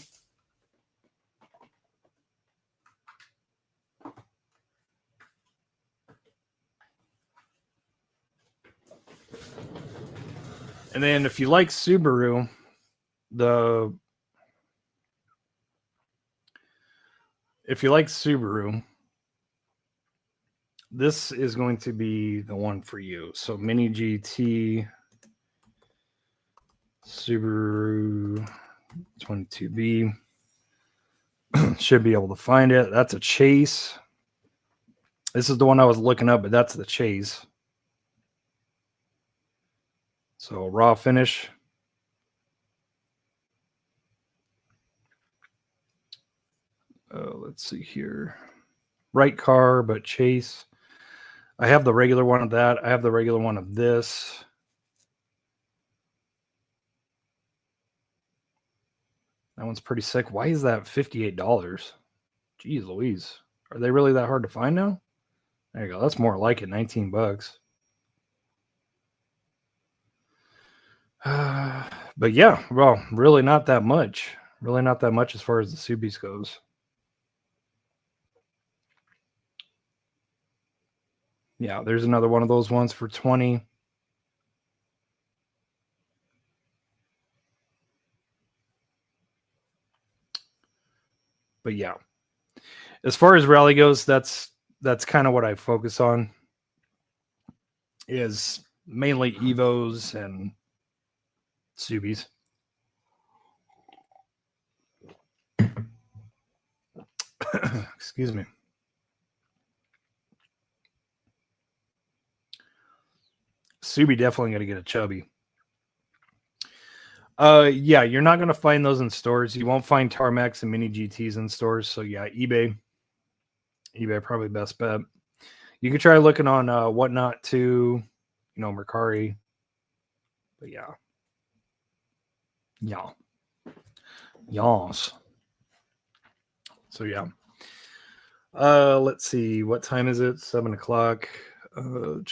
And then if you like Subaru, this is going to be the one for you. So Mini GT Subaru 22B. Should be able to find it. That's a Chase. This is the one I was looking up, but that's the Chase. So raw finish. Let's see here. Right car, but Chase. I have the regular one of that. I have the regular one of this. That one's pretty sick. Why is that $58? Jeez Louise. Are they really that hard to find now? There you go. That's more like it. $19. But yeah, well, really not that much. Really not that much as far as the Subies goes. Yeah, there's another one of those ones for 20. But yeah, as far as rally goes, that's kind of what I focus on. Is mainly Evos and Subies. Excuse me. Subi definitely going to get a chubby. Yeah, you're not going to find those in stores. You won't find Tarmacs and Mini GTs in stores. So yeah, eBay probably best bet. You could try looking on Whatnot too, Mercari. But yeah. Yas. So yeah. Let's see. What time is it? 7 o'clock. You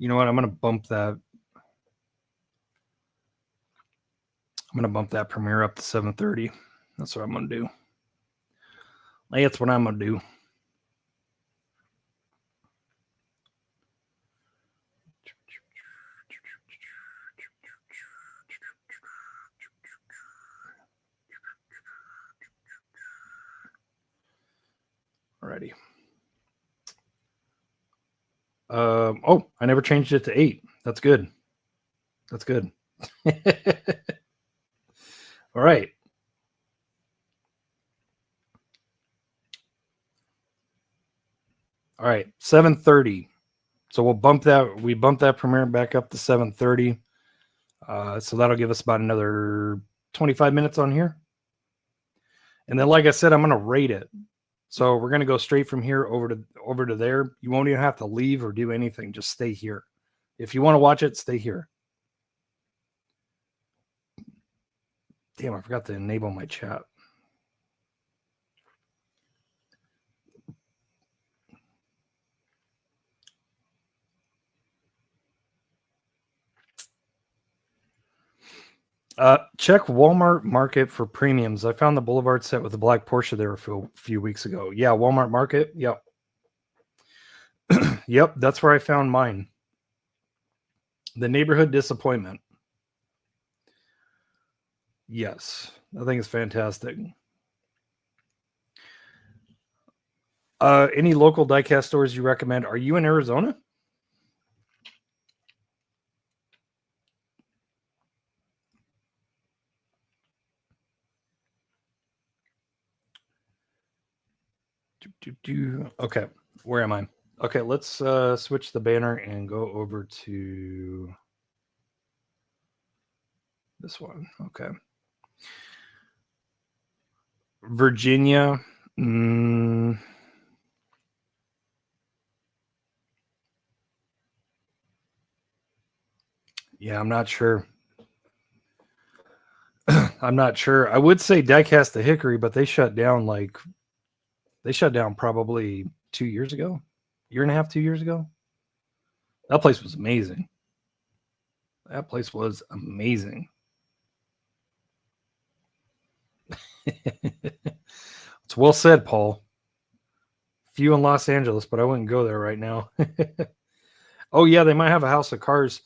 know what? I'm gonna bump that. I'm gonna bump that premiere up to 7:30. That's what I'm gonna do. That's what I'm gonna do. Alrighty. Oh, I never changed it to 8. That's good. That's good. All right. All right. 7:30. So we'll bump that. We bump that premiere back up to 7:30. So that'll give us about another 25 minutes on here. And then, like I said, I'm going to rate it. So we're going to go straight from here over to there. You won't even have to leave or do anything. Just stay here. If you want to watch it, stay here. Damn, I forgot to enable my chat. Check Walmart Market for premiums. I found the Boulevard set with the black Porsche there a few weeks ago. Yeah, Walmart Market. Yep. Yep, that's where I found mine. The Neighborhood Disappointment. Yes, I think it's fantastic. Any local diecast stores you recommend? Are you in Arizona? Okay, where am I? Okay, let's switch the banner and go over to this one. Okay. Virginia. Yeah, I'm not sure. I'm not sure. I would say Diecast the Hickory, but they shut down probably 2 years ago. Year and a half, 2 years ago. That place was amazing. That place was amazing. It's well said, Paul. Few in Los Angeles, but I wouldn't go there right now. Oh, yeah, they might have a House of Cars.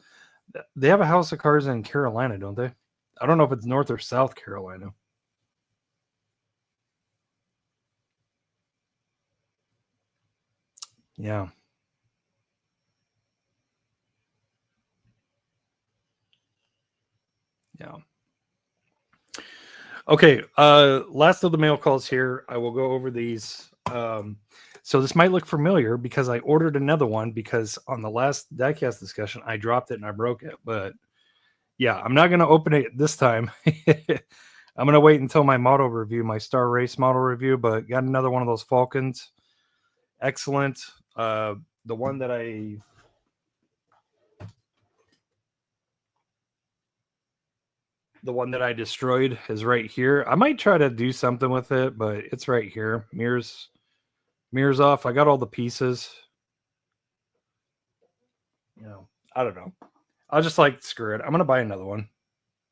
They have a House of Cars in Carolina, don't they? I don't know if it's North or South Carolina. Yeah. Yeah. Okay. Last of the mail calls here. I will go over these. So this might look familiar because I ordered another one because on the last diecast discussion, I dropped it and I broke it. But yeah, I'm not going to open it this time. I'm going to wait until my model review, my Star Race model review, but got another one of those Falcons. Excellent. The one that I destroyed is right here. I might try to do something with it, but it's right here. Mirrors off. I got all the pieces. You know, I don't know. I'll just screw it. I'm gonna buy another one.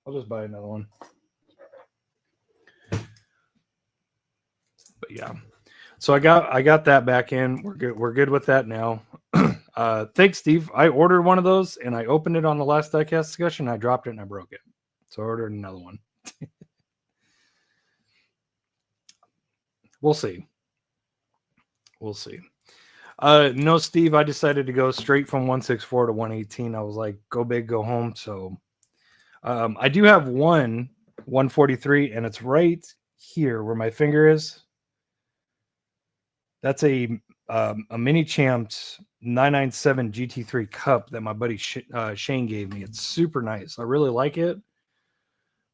I'll just buy another one. But yeah. So I got that back in. We're good with that now. Thanks, Steve. I ordered one of those and I opened it on the last diecast discussion. I dropped it and I broke it. So I ordered another one. We'll see. No, Steve, I decided to go straight from 164 to 118. I was like, go big, go home. So I do have 143, and it's right here where my finger is. That's a Mini Champs 997 GT3 cup that my buddy Shane gave me. It's super nice. I really like it.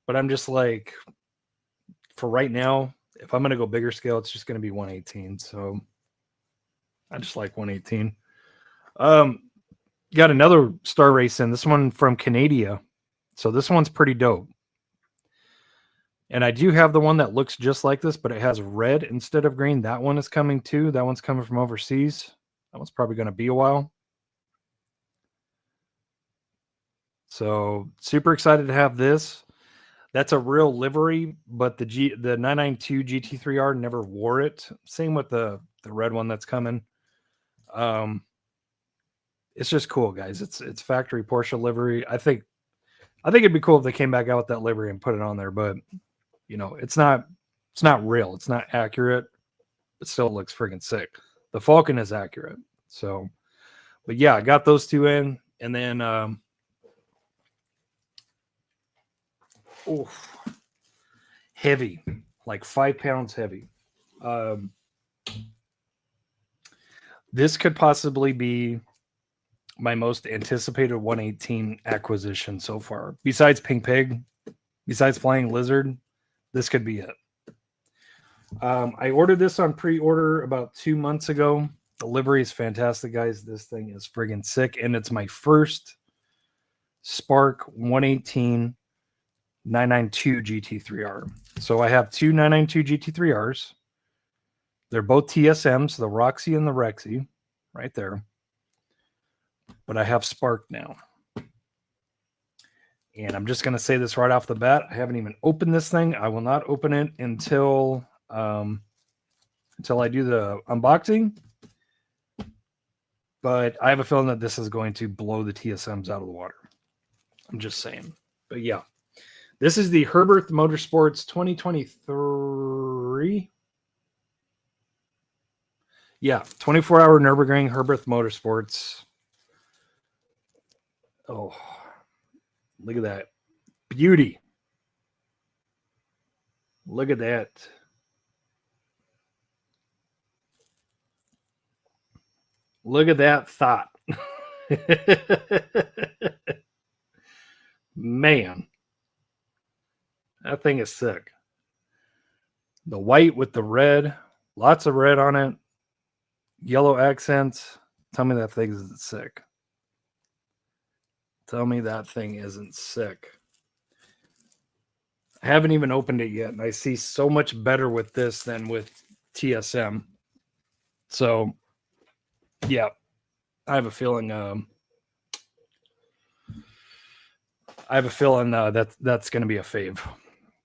But I'm just like, for right now, if I'm going to go bigger scale, it's just going to be 118. So I just like 118. Got another Star Race in. This one from Canada. So this one's pretty dope. And I do have the one that looks just like this, but it has red instead of green. That one is coming too. That one's coming from overseas. That one's probably going to be a while. So super excited to have this. That's a real livery, but the 992 GT3R never wore it. Same with the red one that's coming. It's just cool, guys. It's factory Porsche livery. I think it'd be cool if they came back out with that livery and put it on there, but you know, it's not real. It's not accurate. It still looks freaking sick. The Falcon is accurate. So, but yeah, I got those two in, and then heavy, like 5 pounds heavy. This could possibly be my most anticipated 118 acquisition so far. Besides Pink Pig, besides Flying Lizard, this could be it. I ordered this on pre-order about 2 months ago. The livery is fantastic, guys. This thing is friggin' sick, and it's my first Spark 118 992 GT3R. So I have two 992 GT3Rs. They're both TSMs, the Roxy and the Rexy, right there. But I have Spark now. And I'm just going to say this right off the bat. I haven't even opened this thing. I will not open it until I do the unboxing. But I have a feeling that this is going to blow the TSMs out of the water. I'm just saying. But yeah. This is the Herbert Motorsports 2023. Yeah, 24-hour Nürburgring Herbert Motorsports. Oh, look at that. Beauty. Look at that. Look at that thought. Man. That thing is sick. The white with the red. Lots of red on it. Yellow accents. Tell me that thing isn't sick. Tell me that thing isn't sick. I haven't even opened it yet, and I see so much better with this than with TSM. So, yeah, I have a feeling. That's going to be a fave.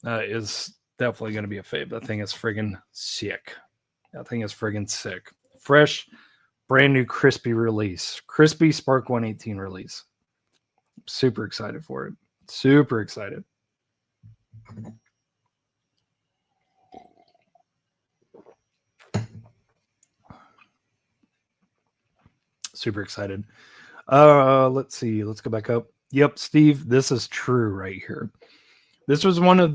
Is definitely going to be a fave. That thing is friggin' sick. That thing is friggin' sick. Fresh, brand new, crispy release. Crispy Spark 118 release. Super excited for it. Super excited. Super excited. Let's see. Let's go back up. Yep, Steve, this is true right here. This was one of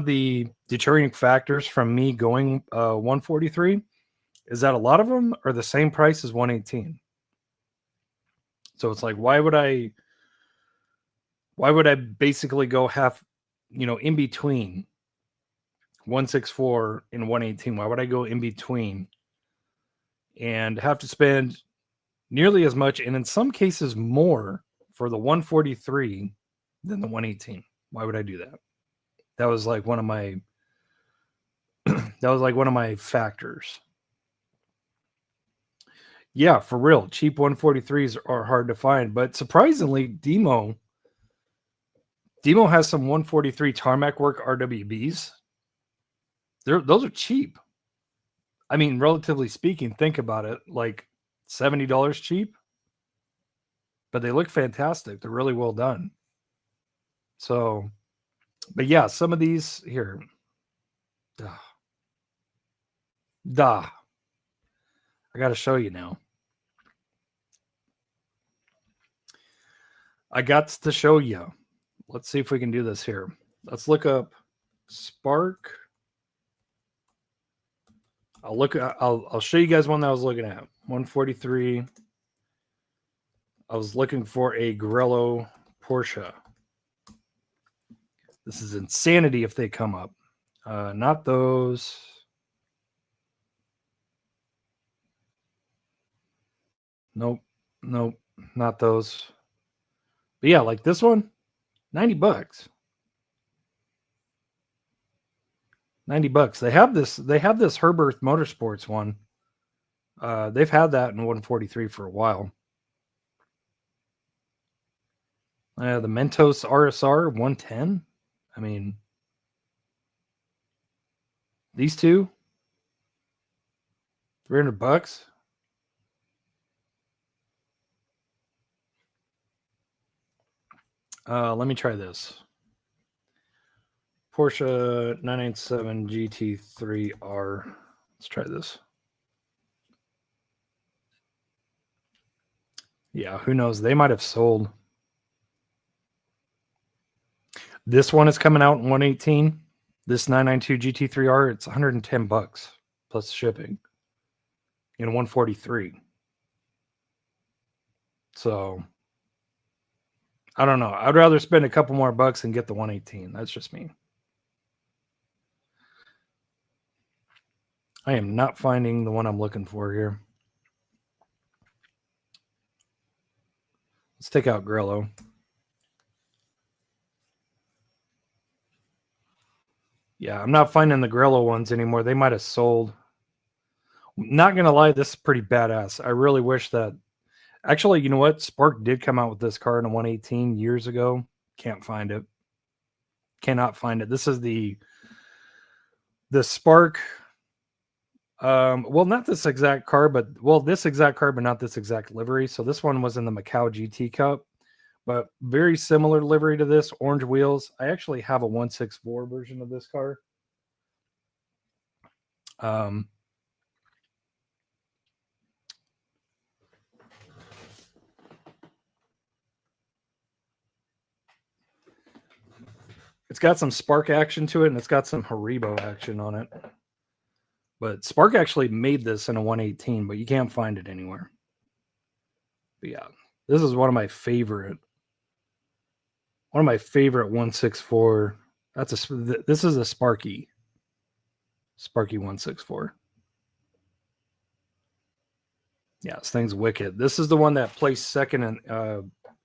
the deterring factors from me going 143 is that a lot of them are the same price as 118. So it's like, why would I basically go half, in between 164 and 118? Why would I go in between and have to spend nearly as much, and in some cases more, for the 143 than the 118? Why would I do that? That was like one of my factors. Yeah, for real. Cheap 143s are hard to find, but surprisingly, Demo has some 143 tarmac work RWBs. Those are cheap. I mean, relatively speaking, think about it, like $70 cheap, but they look fantastic. They're really well done. So, but yeah, some of these here. I got to show you now. I got to show you. Let's see if we can do this here. Let's look up Spark. I'll show you guys one that I was looking at. 143. I was looking for a Grello Porsche. This is insanity if they come up. Not those. Nope. not those. But yeah, like this one, $90. $90. They have this Herbert Motorsports one. They've had that in 143 for a while. The Mentos RSR 110. I mean, these two, $300. Let me try this. Porsche 997 GT3R. Let's try this. Yeah, who knows? They might have sold. This one is coming out in 118. This 992 GT3R, it's $110 plus shipping in 143. So I don't know. I'd rather spend a couple more bucks and get the 118. That's just me. I am not finding the one I'm looking for here. Let's take out Grello. Yeah, I'm not finding the Grello ones anymore. They might have sold. Not going to lie, this is pretty badass. I really wish that... Actually, you know what? Spark did come out with this car in a 118 years ago. Can't find it. Cannot find it. This is the Spark... well, not this exact car, but... Well, this exact car, but not this exact livery. So this one was in the Macau GT Cup. But very similar livery to this, orange wheels. I actually have a 164 version of this car. It's got some Spark action to it, and it's got some Haribo action on it. But Spark actually made this in a 118, but you can't find it anywhere. But yeah, this is one of my favorite 164. This is a Sparky 164. Yeah, this thing's wicked. This is the one that placed second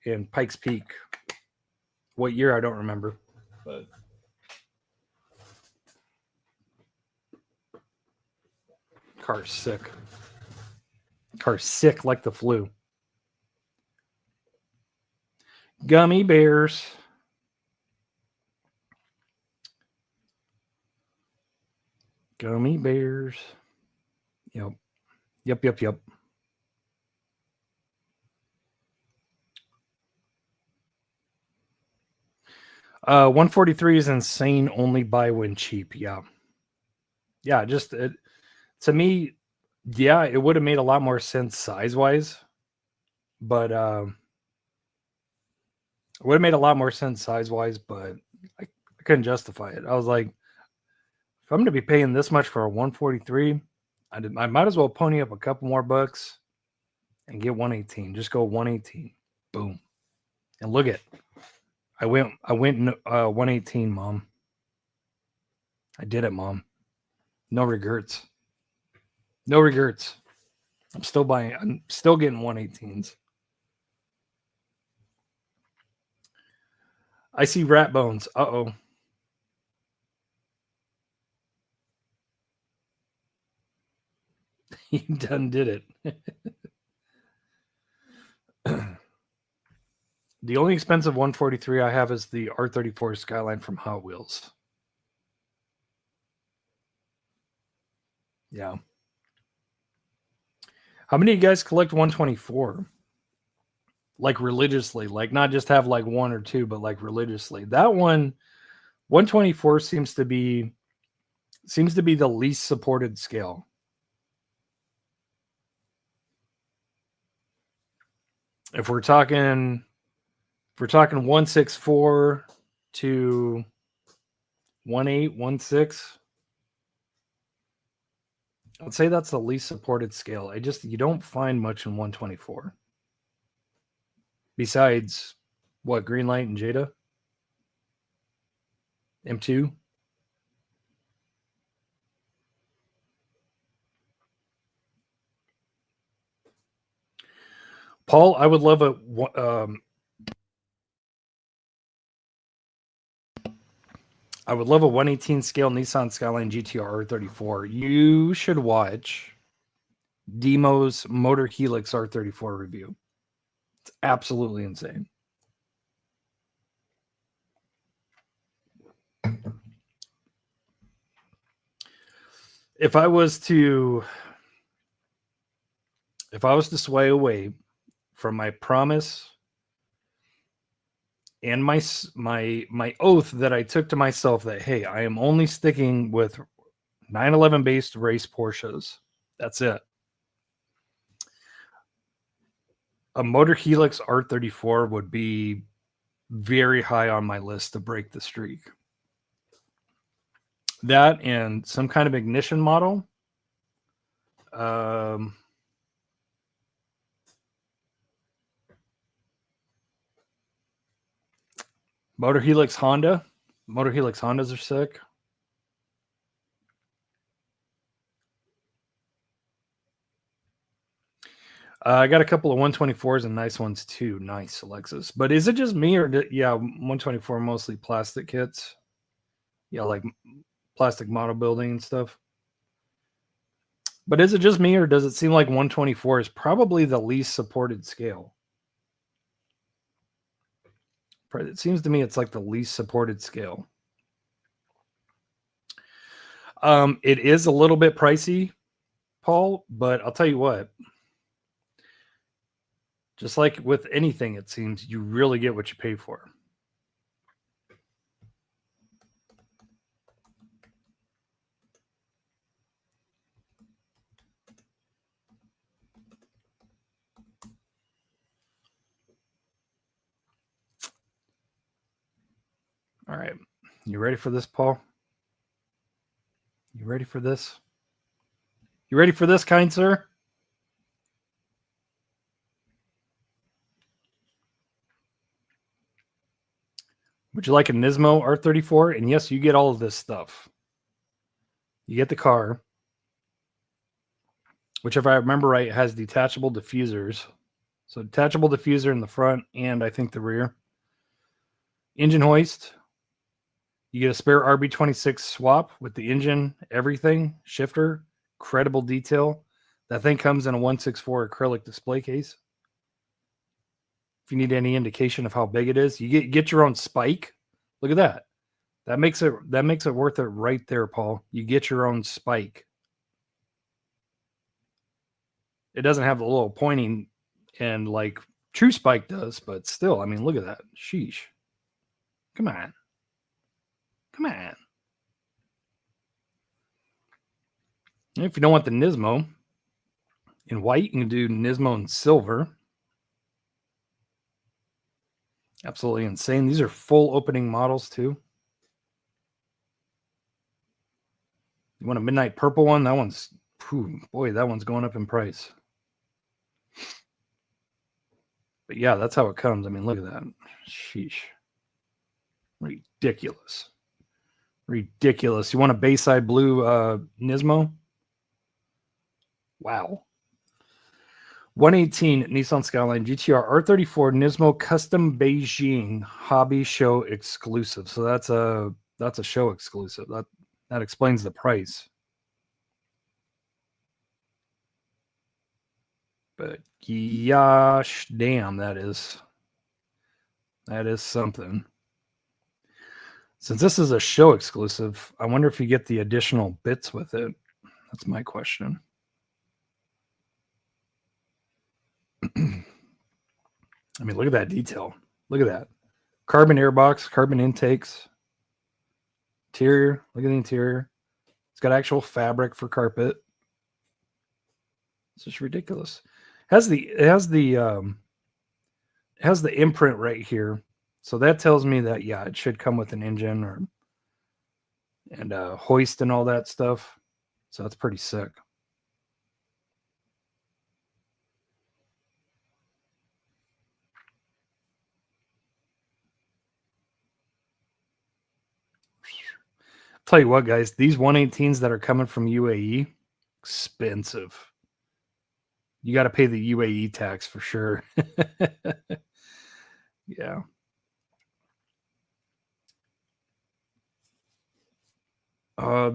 in Pikes Peak. What year I don't remember, but car's sick. Car's sick like the flu. Gummy bears. Gummy bears. Yep. 143 is insane. Only buy when cheap. Yeah. Just to me, yeah, it would have made a lot more sense size wise, but it would have made a lot more sense size wise, but I couldn't justify it. I was like, if I'm going to be paying this much for a 143, I might as well pony up a couple more bucks and get 118. Just go 118. Boom. And look at, I went 118, Mom. I did it, Mom. No regrets. No regrets. I'm still getting 118s. I see rat bones. Uh-oh. You done did it. The only expensive 143 I have is the R34 Skyline from Hot Wheels. Yeah. How many of you guys collect 124? Like religiously, like not just have like one or two, but like religiously. That one, 124 seems to be the least supported scale. If we're talking 164 to 1816, I'd say that's the least supported scale. You don't find much in 124. Besides, what, Greenlight and Jada? M2? Paul, I would love a I would love a 1/18 scale Nissan Skyline GTR R34. You should watch Demo's Motor Helix R34 review. It's absolutely insane. If I was to sway away from my promise and my oath that I took to myself that, hey, I am only sticking with 911 based race Porsches. That's it. A Motor Helix R34 would be very high on my list to break the streak. That and some kind of ignition model. Motor Helix Honda. Motor Helix Hondas are sick. I got a couple of 124s and nice ones too. Nice, Alexis. But is it just me or yeah, 124 mostly plastic kits? Yeah, like plastic model building and stuff. But is it just me or does it seem like 124 is probably the least supported scale? It seems to me it's like the least supported scale. It is a little bit pricey, Paul, but I'll tell you what. Just like with anything, it seems you really get what you pay for. All right. You ready for this, Paul? You ready for this? You ready for this, kind sir? Would you like a Nismo R34? And yes, you get all of this stuff. You get the car, which, if I remember right, has detachable diffusers. So detachable diffuser in the front and I think the rear. Engine hoist. You get a spare RB26 swap with the engine, everything, shifter, credible detail. That thing comes in a 164 acrylic display case. If you need any indication of how big it is, you get your own spike. Look at that. That makes it worth it right there, Paul. You get your own spike. It doesn't have the little pointing and like True Spike does, but still, I mean, look at that. Sheesh. Come on. Come on. If you don't want the Nismo in white, you can do Nismo in silver. Absolutely insane. These are full opening models too. You want a midnight purple one? That one's, boy, that one's going up in price. But yeah, that's how it comes. I mean, look at that. Sheesh. Ridiculous. Ridiculous. You want a Bayside blue Nismo? Wow. 118 Nissan Skyline GTR R34 Nismo Custom Beijing Hobby Show exclusive. So that's a show exclusive. That explains the price. But gosh damn, that is something. Since this is a show exclusive, I wonder if you get the additional bits with it. That's my question. I mean, look at that detail. Look at that. Carbon airbox, carbon intakes. Interior. Look at the interior. It's got actual fabric for carpet. It's just ridiculous. It has the imprint right here. So that tells me that, yeah, it should come with an engine and hoist and all that stuff. So that's pretty sick. Tell you what, guys, these 118s that are coming from UAE, expensive. You got to pay the UAE tax for sure. Yeah.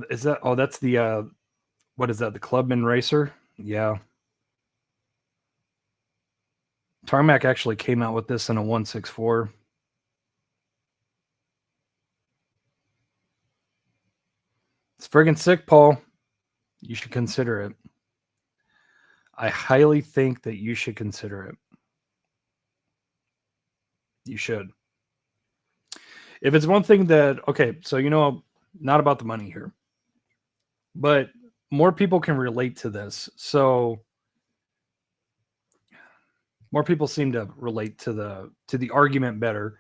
Is that? Oh, that's the. What is that? The Clubman Racer? Yeah. Tarmac actually came out with this in a 164. It's friggin' sick, Paul. You should consider it. I highly think that you should consider it. You should. If it's one thing that, okay, so not about the money here, but more people can relate to this. So more people seem to relate to the argument better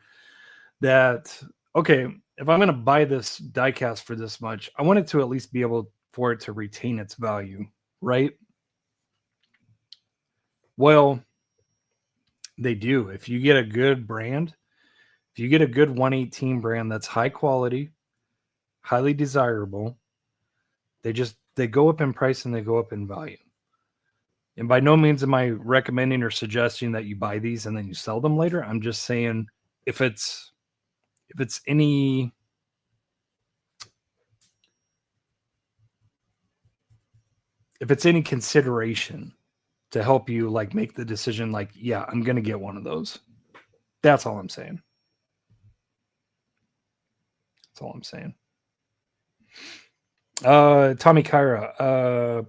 that, okay, if I'm going to buy this diecast for this much, I want it to at least be able for it to retain its value, right? Well, they do. If you get a good brand, if you get a good 118 brand that's high quality, highly desirable, they go up in price and they go up in value. And by no means am I recommending or suggesting that you buy these and then you sell them later. I'm just saying if it's any consideration to help you like make the decision, like, yeah, I'm going to get one of those. That's all I'm saying. That's all I'm saying. Tommy Kyra,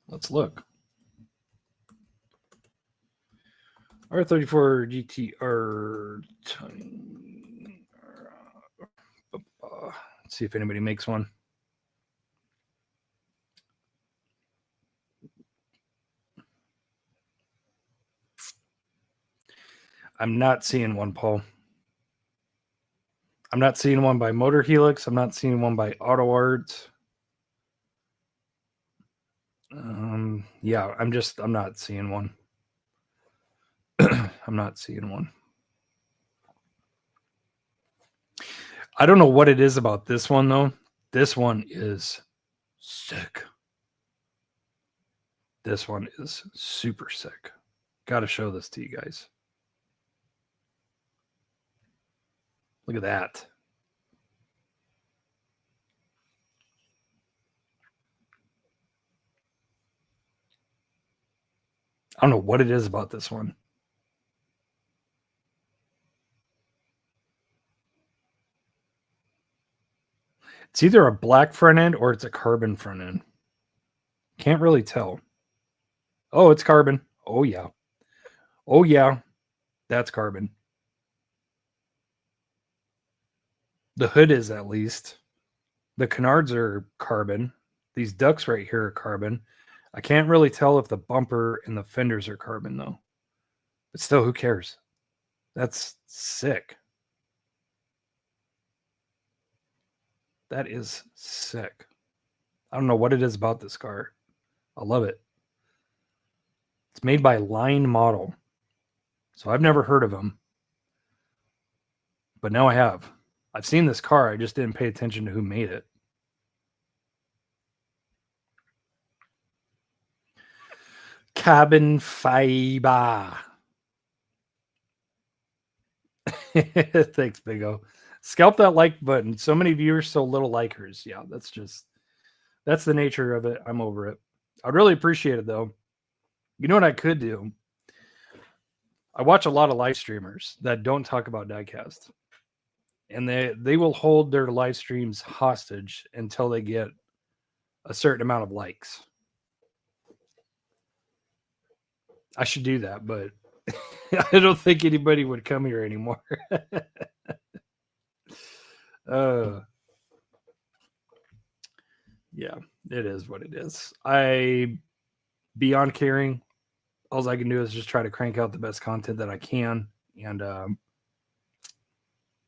let's look. R34 GTR. Let's see if anybody makes one. I'm not seeing one, Paul. I'm not seeing one by Motor Helix. I'm not seeing one by Auto Art. Yeah, I'm not seeing one. I'm not seeing one. I don't know what it is about this one, though. This one is sick. This one is super sick. Got to show this to you guys. Look at that. I don't know what it is about this one. It's either a black front end or it's a carbon front end. Can't really tell. Oh, it's carbon. Oh, yeah. Oh, yeah. That's carbon. The hood is, at least. The canards are carbon. These ducts right here are carbon. I can't really tell if the bumper and the fenders are carbon, though. But still, who cares? That's sick. That is sick. I don't know what it is about this car. I love it. It's made by Line Model. So I've never heard of them. But now I have. I've seen this car. I just didn't pay attention to who made it. Carbon fiber. Thanks, Big O. Scalp that like button. So many viewers, so little likers. Yeah, that's the nature of it. I'm over it. I'd really appreciate it, though. You know what I could do? I watch a lot of live streamers that don't talk about diecast. And they will hold their live streams hostage until they get a certain amount of likes. I should do that, but I don't think anybody would come here anymore. Yeah, it is what it is. Beyond caring, all I can do is just try to crank out the best content that I can and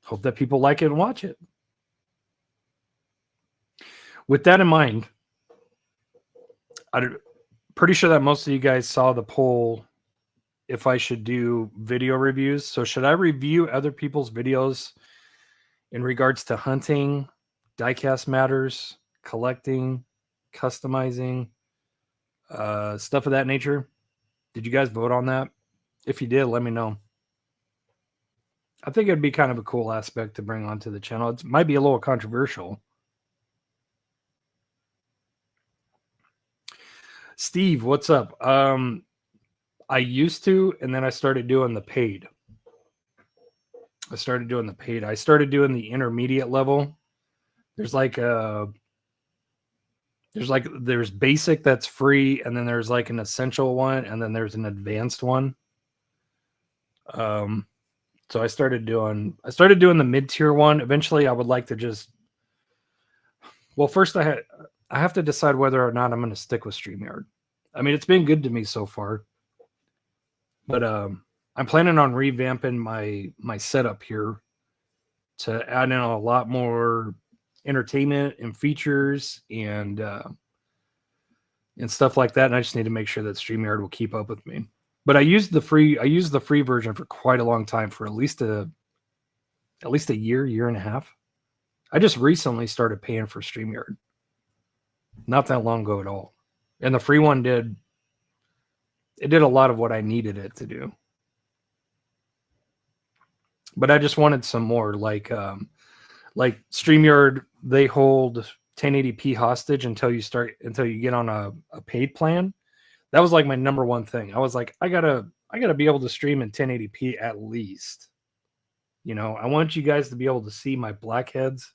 hope that people like it and watch it. With that in mind, I'm pretty sure that most of you guys saw the poll if I should do video reviews. So should I review other people's videos in regards to hunting, diecast matters, collecting, customizing, stuff of that nature. Did you guys vote on that? If you did, let me know. I think it'd be kind of a cool aspect to bring onto the channel. It might be a little controversial. Steve, what's up? I used to, and then I started doing the paid. I started doing the intermediate level. There's basic that's free, and then there's like an essential one, and then there's an advanced one. So I started doing the mid-tier one. Eventually I would like to just, well, first I have to decide whether or not I'm going to stick with StreamYard. I mean, it's been good to me so far, but I'm planning on revamping my setup here to add in a lot more entertainment and features and stuff like that. And I just need to make sure that StreamYard will keep up with me. But I used the free version for quite a long time, for at least a year and a half. I just recently started paying for StreamYard. Not that long ago at all. And the free one did a lot of what I needed it to do. But I just wanted some more, like StreamYard, they hold 1080p hostage until you get on a paid plan. That was like my number one thing. I was like, I gotta be able to stream in 1080p at least. You know, I want you guys to be able to see my blackheads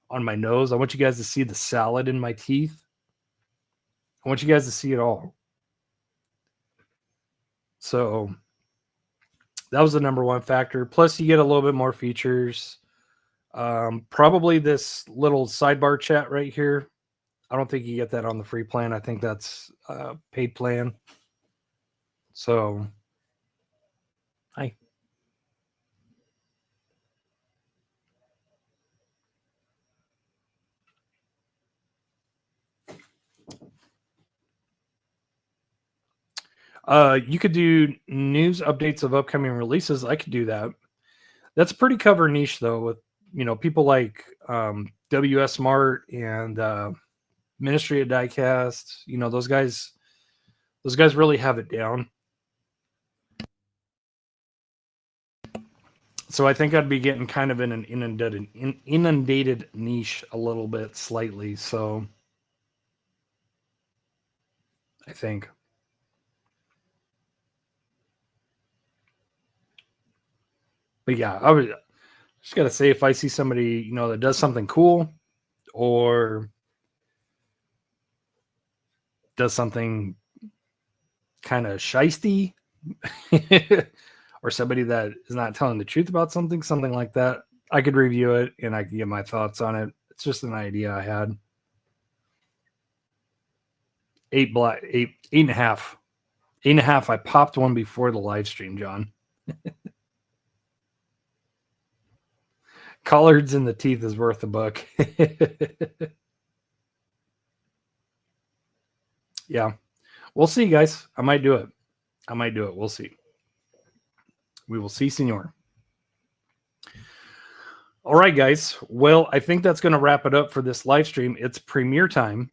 on my nose. I want you guys to see the salad in my teeth. I want you guys to see it all. So that was the number one factor. Plus, you get a little bit more features. Probably this little sidebar chat right here. I don't think you get that on the free plan. I think that's a paid plan. So, hi. You could do news updates of upcoming releases. I could do that. That's a pretty cover niche, though, with people like WS Smart and Ministry of Diecast. Those guys really have it down. So I think I'd be getting kind of in an inundated niche a little bit, slightly. So I think. But yeah, I would just gotta say, if I see somebody that does something cool or does something kind of shisty, or somebody that is not telling the truth about something like that, I could review it and I could give my thoughts on it. It's just an idea I had. 8.5. 8.5. I popped one before the live stream, John. Collards in the teeth is worth a buck. Yeah. We'll see, guys. I might do it. We'll see. We will see, senor. All right, guys. Well, I think that's going to wrap it up for this live stream. It's premiere time.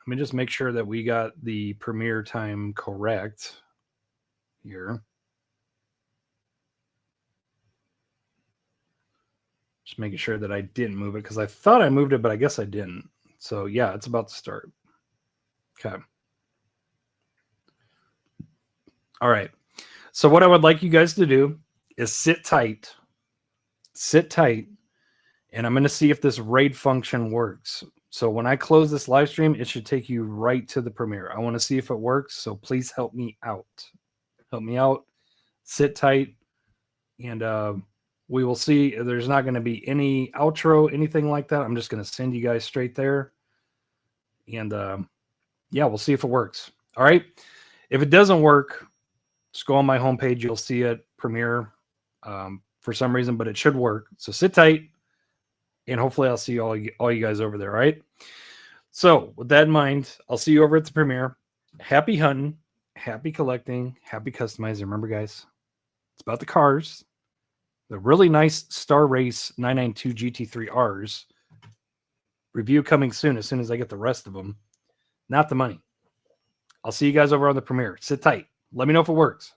Let me just make sure that we got the premiere time correct here. Just making sure that I didn't move it, because I thought I moved it, but I guess I didn't. So yeah, it's about to start. Okay. All right. So what I would like you guys to do is sit tight. Sit tight. And I'm going to see if this raid function works. So when I close this live stream, it should take you right to the premiere. I want to see if it works. So please help me out. Help me out. Sit tight. And we will see. There's not going to be any outro, anything like that. I'm just going to send you guys straight there. And yeah, we'll see if it works. All right. If it doesn't work, just go on my homepage. You'll see it premiere for some reason, but it should work. So sit tight, and hopefully I'll see all you guys over there. All right. So with that in mind, I'll see you over at the premiere. Happy hunting, happy collecting, happy customizing. Remember, guys, it's about the cars. The really nice Star Race 992 GT3Rs. Review coming soon as I get the rest of them. not the money. I'll see you guys over on the premiere. Sit tight. Let me know if it works.